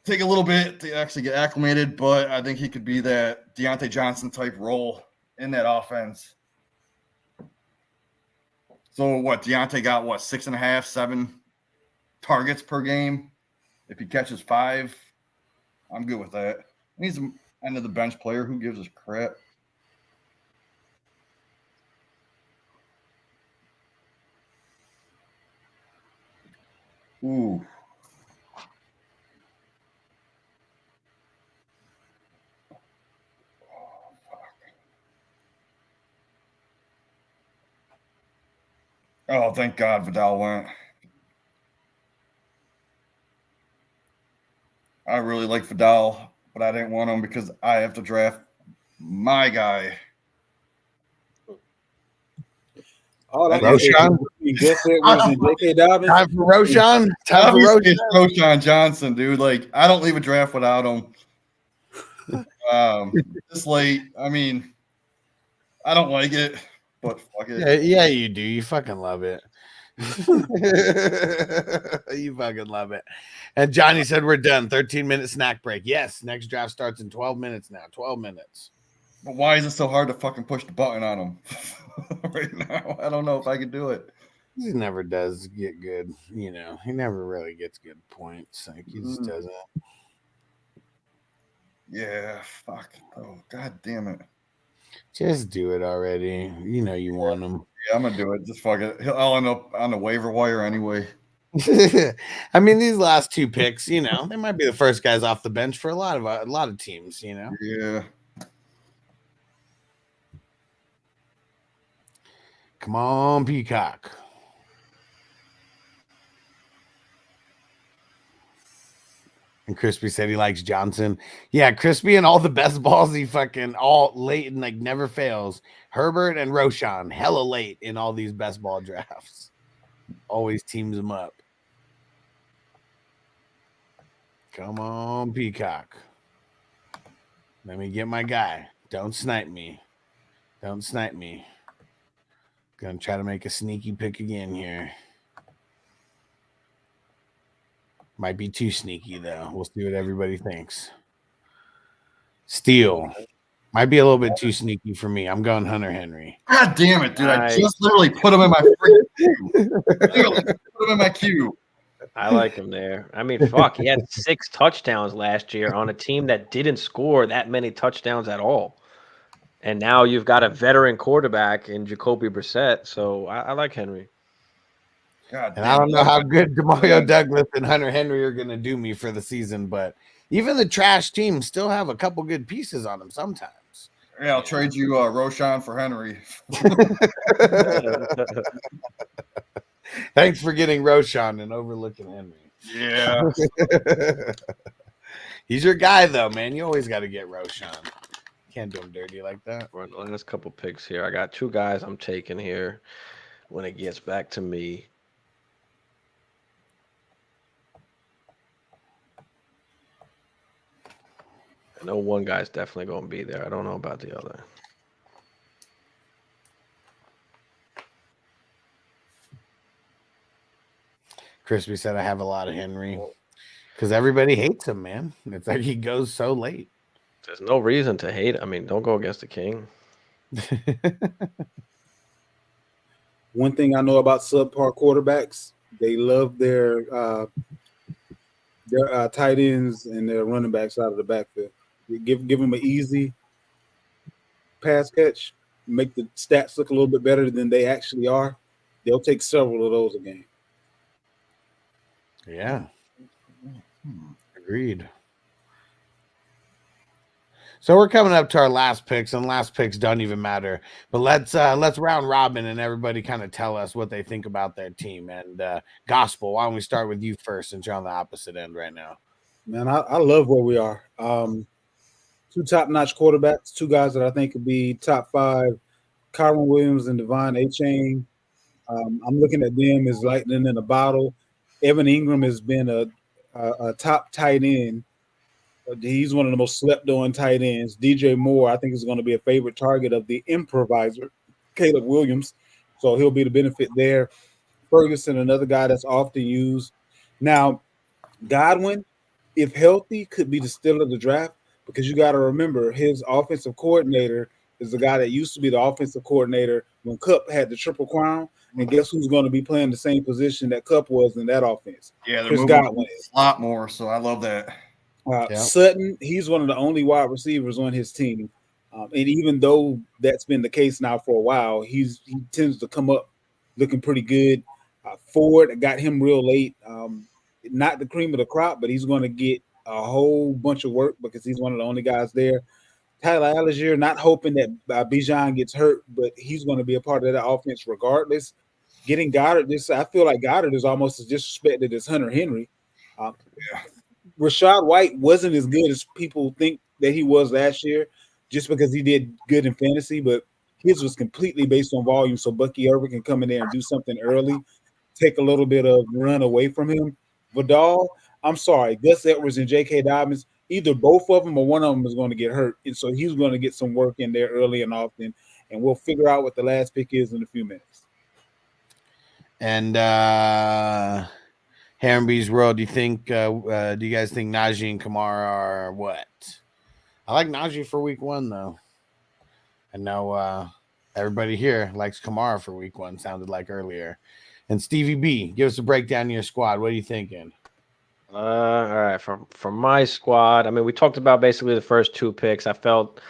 M: take a little bit to actually get acclimated, but I think he could be that Deontay Johnson type role in that offense. So what? Deontay got what, 6.5, 7 targets per game? If he catches 5, I'm good with that. He's an end of the bench player. Who gives a crap? Ooh. Oh, thank God Vidal went. I really like Vidal, but I didn't want him because I have to draft my guy.
I: Oh, that's
J: Roshan.
I: Time
J: for Roshan. Time for
M: Obviously, it's
J: Roshan.
M: Roshan Johnson, dude. Like, I don't leave a draft without him. This late, I mean, I don't like it, but fuck it.
J: Yeah, you do. You fucking love it. You fucking love it. And Johnny said we're done. 13-minute snack break. Yes, next draft starts in 12 minutes now. 12 minutes.
M: But why is it so hard to fucking push the button on him right now? I don't know if I could do it.
J: He never does get good. You know, he never really gets good points. Like, he just doesn't.
M: Yeah, fuck. Oh, God damn it.
J: Just do it already. You know you want him.
M: Yeah, I'm going to do it. Just fuck it. I'll end up on the waiver wire anyway.
J: I mean, these last 2 picks, you know, they might be the first guys off the bench for a lot of teams, you know.
M: Yeah.
J: Come on, Peacock. And Crispy said he likes Johnson. Yeah, Crispy and all the best balls he fucking all late and like never fails. Herbert and Roshan, hella late in all these best ball drafts. Always teams them up. Come on, Peacock. Let me get my guy. Don't snipe me. Don't snipe me. Gonna try to make a sneaky pick again here. Might be too sneaky, though. We'll see what everybody thinks. Steal. Might be a little bit too sneaky for me. I'm going Hunter Henry.
M: God damn it, dude. I just literally put him in my freaking queue. Literally put him in my queue.
B: I like him there. I mean, fuck, he had 6 touchdowns last year on a team that didn't score that many touchdowns at all. And now you've got a veteran quarterback in Jacoby Brissett. So I like Henry.
M: God
J: and I don't know how good Demario Douglas and Hunter Henry are going to do me for the season, but even the trash teams still have a couple good pieces on them sometimes.
M: Yeah, I'll trade you Roshan for Henry.
J: Thanks for getting Roshan and overlooking Henry.
M: Yeah.
J: He's your guy, though, man. You always got to get Roshan. Can't do him dirty like that.
B: Right, last couple picks here. I got 2 guys I'm taking here when it gets back to me. I know one guy's definitely going to be there. I don't know about the other.
J: Crispy said I have a lot of Henry because everybody hates him, man. It's like he goes so late.
B: There's no reason to hate. I mean, don't go against the king.
I: One thing I know about subpar quarterbacks, they love their tight ends and their running backs out of the backfield. You give them an easy pass catch, make the stats look a little bit better than they actually are. They'll take several of those a game.
J: Yeah. Agreed. So we're coming up to our last picks, and last picks don't even matter. But let's round robin and everybody kind of tell us what they think about their team. And Gospel, why don't we start with you first, since you're on the opposite end right now?
I: Man, I love where we are. Two top-notch quarterbacks, two guys that I think could be top 5, Kyron Williams and Devon Achane. I'm looking at them as lightning in a bottle. Evan Ingram has been a top tight end. He's one of the most slept-on tight ends. DJ Moore, I think, is going to be a favorite target of the improviser, Caleb Williams. So he'll be the benefit there. Ferguson, another guy that's often used. Now, Godwin, if healthy, could be the steal of the draft, because you got to remember his offensive coordinator is the guy that used to be the offensive coordinator when Kupp had the Triple Crown. And guess who's going to be playing the same position that Kupp was in that offense?
M: Yeah, they're
I: Chris
M: moving
I: Godwin.
M: a lot more, so I love that.
I: Sutton, he's one of the only wide receivers on his team. And even though that's been the case now for a while, he tends to come up looking pretty good. Ford, got him real late. Not the cream of the crop, but he's going to get a whole bunch of work because he's one of the only guys there. Tyler Algier, not hoping that Bijan gets hurt, but he's going to be a part of that offense regardless. Getting Goddard, I feel like Goddard is almost as disrespected as Hunter Henry. Rashad White wasn't as good as people think that he was last year, just because he did good in fantasy, but his was completely based on volume. So Bucky Irvin can come in there and do something early, take a little bit of run away from him. Vidal, I'm sorry, Gus Edwards and J.K. Dobbins, either both of them or one of them is going to get hurt. And so he's going to get some work in there early and often. And we'll figure out what the last pick is in a few minutes.
J: And Hamby's World, do you guys think Najee and Kamara are what? I like Najee for week 1, though. I know everybody here likes Kamara for week 1, sounded like earlier. And Stevie B, give us a breakdown of your squad. What are you thinking?
B: All right, from my squad, I mean, we talked about basically the first 2 picks. I felt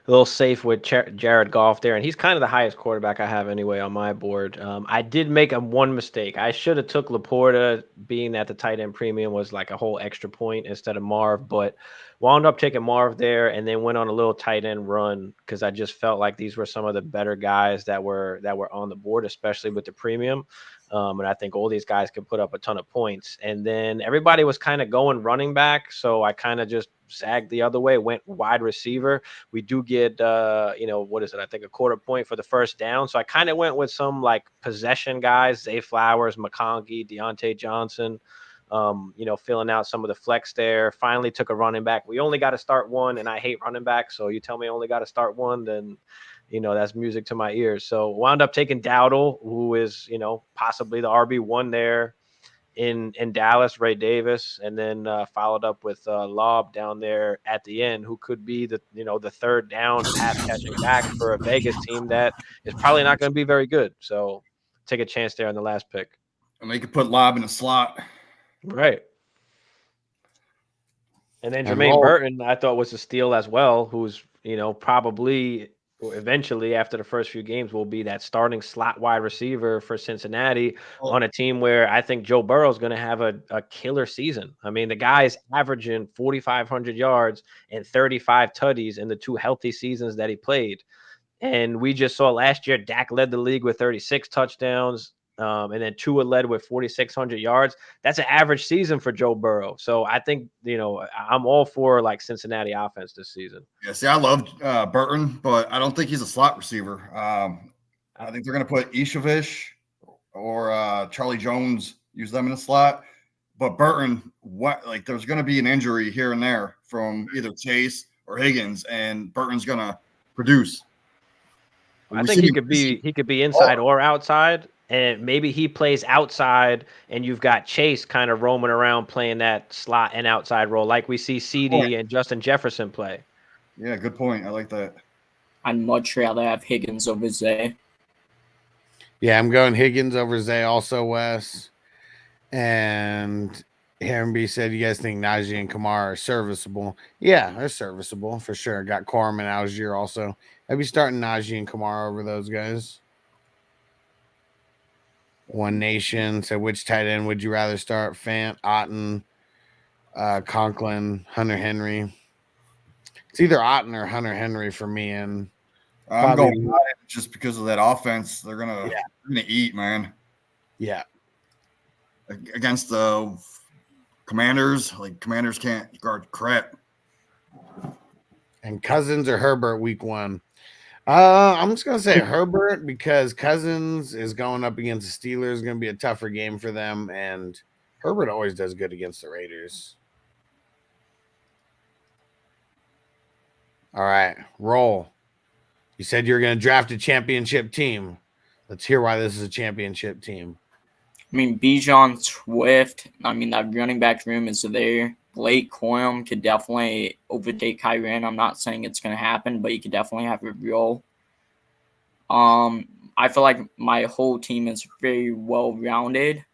B: a little safe with Jared Goff there, and he's kind of the highest quarterback I have anyway on my board. I did make one mistake. I should have took Laporta, being that the tight end premium was like a whole extra point instead of Marv, but wound up taking Marv there and then went on a little tight end run because I just felt like these were some of the better guys that were on the board, especially with the premium. And I think all these guys could put up a ton of points. And then everybody was kind of going running back, so I kind of just zagged the other way, went wide receiver. We do get, what is it? I think a quarter point for the first down. So I kind of went with some like possession guys, Zay Flowers, McConkey, Deontay Johnson, filling out some of the flex there. Finally took a running back. We only got to start one, and I hate running backs. So you tell me I only got to start one, then that's music to my ears. So wound up taking Dowdle, who is, possibly the RB1 there in Dallas, Ray Davis, and then followed up with Lob down there at the end, who could be the third down pass catching back for a Vegas team that is probably not going to be very good. So take a chance there on the last pick.
M: And they could put Lob in a slot.
B: Right. And then Jermaine Burton, I thought was a steal as well, who's, probably eventually after the first few games will be that starting slot wide receiver for Cincinnati on a team where I think Joe Burrow is going to have a killer season. I mean, the guy's averaging 4,500 yards and 35 tutties in the 2 healthy seasons that he played. And we just saw last year, Dak led the league with 36 touchdowns. And then Tua led with 4,600 yards. That's an average season for Joe Burrow. So I think, I'm all for like Cincinnati offense this season.
M: Yeah, see, I love Burton, but I don't think he's a slot receiver. I think they're going to put Ishavish or Charlie Jones, use them in the slot. But Burton, there's going to be an injury here and there from either Chase or Higgins, and Burton's going to produce.
B: I think he could be inside or outside. And maybe he plays outside, and you've got Chase kind of roaming around playing that slot and outside role, like we see CD and Justin Jefferson play.
M: Yeah, good point. I like that.
L: I'd much rather have Higgins over Zay.
J: Yeah, I'm going Higgins over Zay also, Wes. And Herrenby said, you guys think Najee and Kamara are serviceable? Yeah, they're serviceable for sure. Got Corum and Algier also. I'd be starting Najee and Kamara over those guys. One Nation said, which tight end would you rather start? Fant, Otten, Conklin, Hunter Henry. It's either Otten or Hunter Henry for me. And
M: I'm going Otten just because of that offense. They're gonna eat, man.
J: Yeah.
M: Against the Commanders, like Commanders can't guard crap.
J: And Cousins or Herbert week 1. I'm just gonna say Herbert because Cousins is going up against the Steelers. Going to be a tougher game for them, and Herbert always does good against the Raiders. All right, roll. You said you're going to draft a championship team. Let's hear why this is a championship team.
L: I mean, Bijan, Swift. I mean, that running back room is there. Blake Corum could definitely overtake Kyren. I'm not saying it's going to happen, but you could definitely have a role. I feel like my whole team is very well-rounded.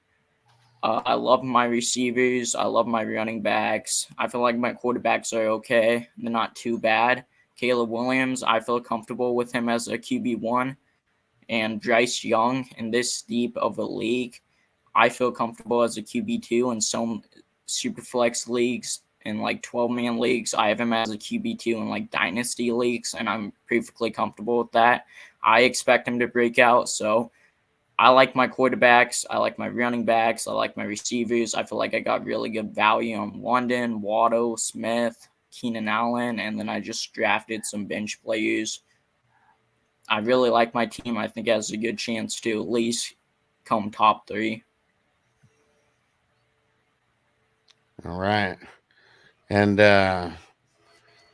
L: I love my receivers. I love my running backs. I feel like my quarterbacks are okay. They're not too bad. Caleb Williams, I feel comfortable with him as a QB1. And Bryce Young, in this deep of a league, I feel comfortable as a QB2 in some super flex leagues and like 12-man leagues. I have him as a QB2 in like dynasty leagues, and I'm perfectly comfortable with that. I expect him to break out, so I like my quarterbacks. I like my running backs. I like my receivers. I feel like I got really good value on London, Waddle, Smith, Keenan Allen, and then I just drafted some bench players. I really like my team. I think it has a good chance to at least come top 3.
J: All right. And I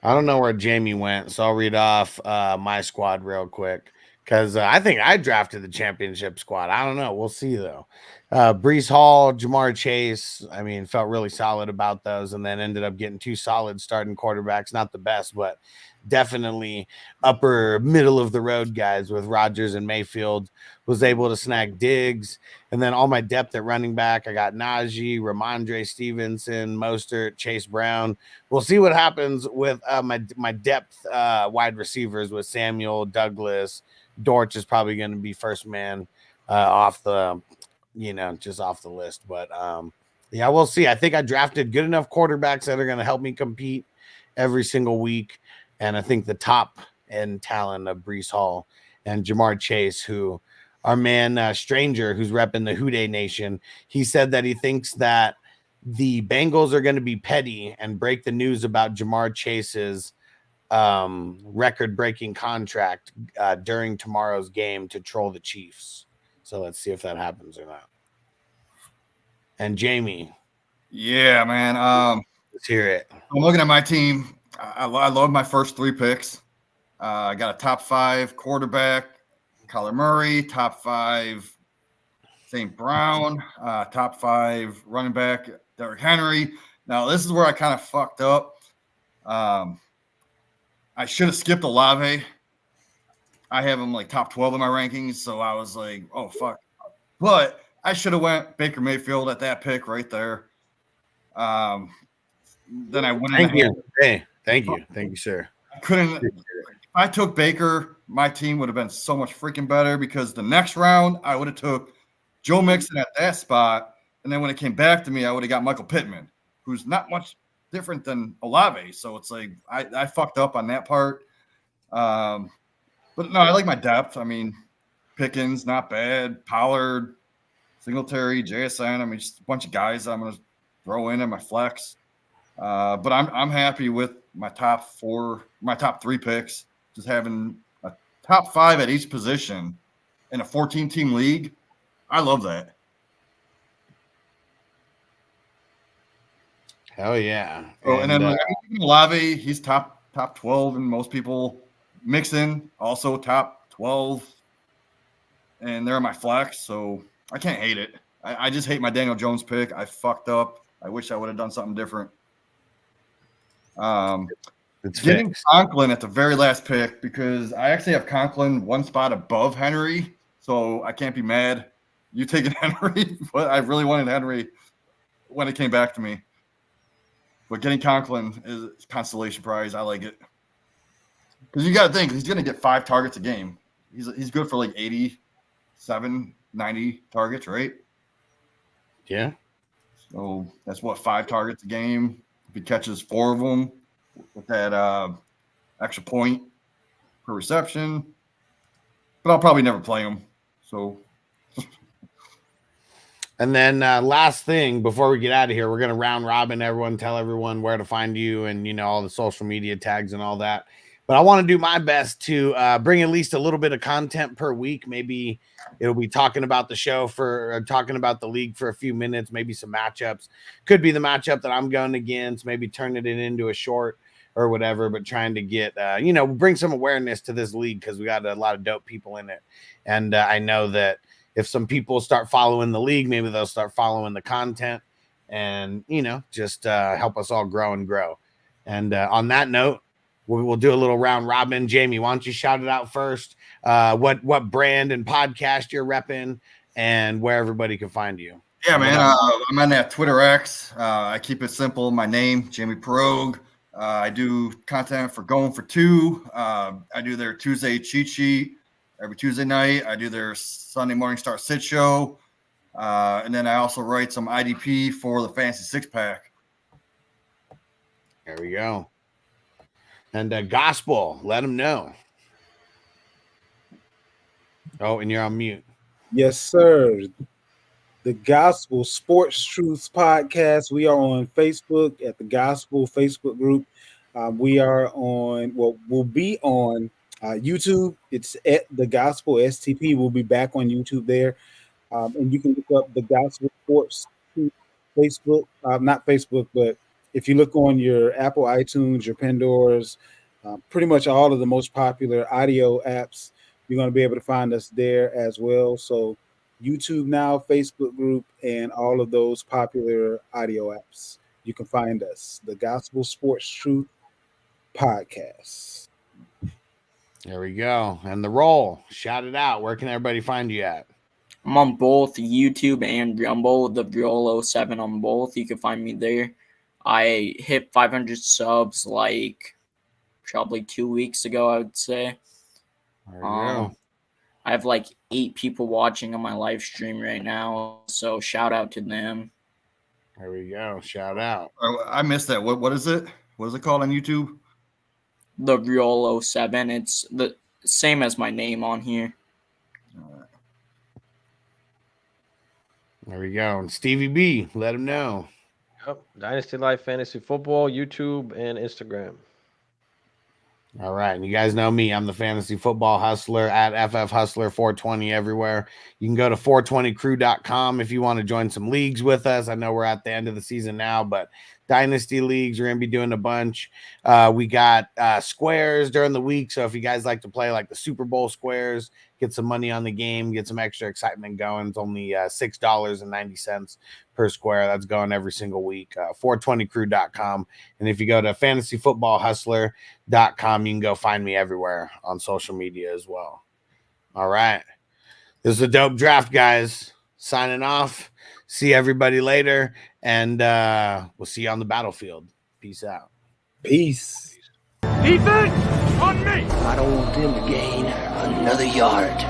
J: don't know where Jamie went, so I'll read off my squad real quick because I think I drafted the championship squad. I don't know. We'll see, though. Breece Hall, Jamar Chase, I mean, felt really solid about those and then ended up getting 2 solid starting quarterbacks. Not the best, but definitely upper middle of the road guys with Rodgers and Mayfield. Was able to snag Diggs. And then all my depth at running back, I got Najee, Ramondre Stevenson, Mostert, Chase Brown. We'll see what happens with my depth wide receivers with Samuel, Douglas. Dortch is probably going to be first man off the, just off the list. But yeah, we'll see. I think I drafted good enough quarterbacks that are going to help me compete every single week. And I think the top end talent of Breece Hall and Jamar Chase, who our man Stranger, who's repping the Houday Nation, he said that he thinks that the Bengals are going to be petty and break the news about Jamar Chase's record-breaking contract during tomorrow's game to troll the Chiefs. So let's see if that happens or not. And Jamie.
M: Yeah, man.
J: Let's hear it.
M: I'm looking at my team. I love my first 3 picks. I got a top 5 quarterback, Kyler Murray, top 5 St. Brown, top 5 running back, Derrick Henry. Now, this is where I kind of fucked up. I should have skipped Olave. I have him like top 12 in my rankings, so I was like, oh, fuck. But I should have went Baker Mayfield at that pick right there. Then I went
J: Thank you. Hey, thank you, sir.
M: If I took Baker, my team would have been so much freaking better because the next round I would have took Joe Mixon at that spot, and then when it came back to me, I would have got Michael Pittman, who's not much different than Olave. So it's like I fucked up on that part. But no, I like my depth. I mean, Pickens, not bad. Pollard, Singletary, JSN. I mean, just a bunch of guys I'm going to throw in at my flex. But I'm happy with my top 3 picks. Just having a top 5 at each position in a 14-team league. I love that.
J: Hell yeah.
M: Oh, and then Olave, he's top 12 in most people. Mixon, also top 12. And they're my flex, so I can't hate it. I just hate my Daniel Jones pick. I fucked up. I wish I would have done something different. Getting Conklin at the very last pick because I actually have Conklin 1 spot above Henry, so I can't be mad. You taking Henry, but I really wanted Henry when it came back to me. But getting Conklin is a consolation prize. I like it because you got to think he's going to get 5 targets a game. He's good for like 80 90 targets, right?
J: Yeah.
M: So that's what, 5 targets a game. If he catches 4 of them with that extra point per reception. But I'll probably never play him. So.
J: And then last thing before we get out of here, we're going to round robin everyone, tell everyone where to find you and, you know, all the social media tags and all that. But I want to do my best to bring at least a little bit of content per week. Maybe it'll be talking about the show talking about the league for a few minutes, maybe some matchups. Could be the matchup that I'm going against, maybe turning it into a short or whatever, but trying to get, you know, bring some awareness to this league because we got a lot of dope people in it. And I know that if some people start following the league, maybe they'll start following the content and, you know, just help us all grow and grow. And on that note, we'll do a little round robin. Jamie, why don't you shout it out first? What brand and podcast you're repping and where everybody can find you.
M: Yeah, man. I'm on that Twitter X. I keep it simple. My name, Jamie Perogue. I do content for Going for Two. I do their Tuesday cheat sheet every Tuesday night. I do their Sunday morning start sit show. And then I also write some IDP for the Fantasy Six Pack.
J: There we go. And Gospel, let them know. Oh, and you're on mute.
I: Yes, sir. The Gospel Sports Truths Podcast. We are on Facebook at the Gospel Facebook group. We are on, well, we'll be on YouTube. It's at the Gospel STP. We'll be back on YouTube there. And you can look up the Gospel Sports Truths Facebook, not Facebook, but if you look on your Apple iTunes, your Pandoras, pretty much all of the most popular audio apps, you're going to be able to find us there as well. So YouTube now, Facebook group, and all of those popular audio apps, you can find us. The Gospel Sports Truth Podcast.
J: There we go. And the roll. Shout it out. Where can everybody find you at?
L: I'm on both YouTube and Rumble, the Riolo7 on both. You can find me there. I hit 500 subs like probably 2 weeks ago, I would say.
J: There you go.
L: I have like 8 people watching on my live stream right now, so shout out to them.
J: There we go. Shout out.
M: I missed that. What is it? What is it called on YouTube?
L: The Riolo7. It's the same as my name on here.
J: There we go. And Stevie B, let him know.
B: Yep. Dynasty Life Fantasy Football, YouTube, and Instagram.
J: All right. And you guys know me. I'm the Fantasy Football Hustler at FF Hustler 420 everywhere. You can go to 420crew.com if you want to join some leagues with us. I know we're at the end of the season now, but Dynasty leagues, we're going to be doing a bunch. We got squares during the week. So if you guys like to play like the Super Bowl squares, get some money on the game, get some extra excitement going. It's only $6.90 per square. That's going every single week. 420crew.com. And if you go to fantasyfootballhustler.com, you can go find me everywhere on social media as well. All right. This is a dope draft, guys. Signing off. See everybody later. And we'll see you on the battlefield. Peace out.
I: Peace.
C: Defense on me.
F: I don't want them to gain another yard.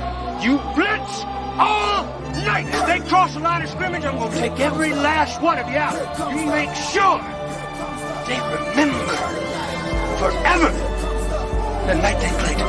C: You blitz all night. If they cross the line of scrimmage, I'm going to take every last one of you out. You make sure they remember forever the night they played the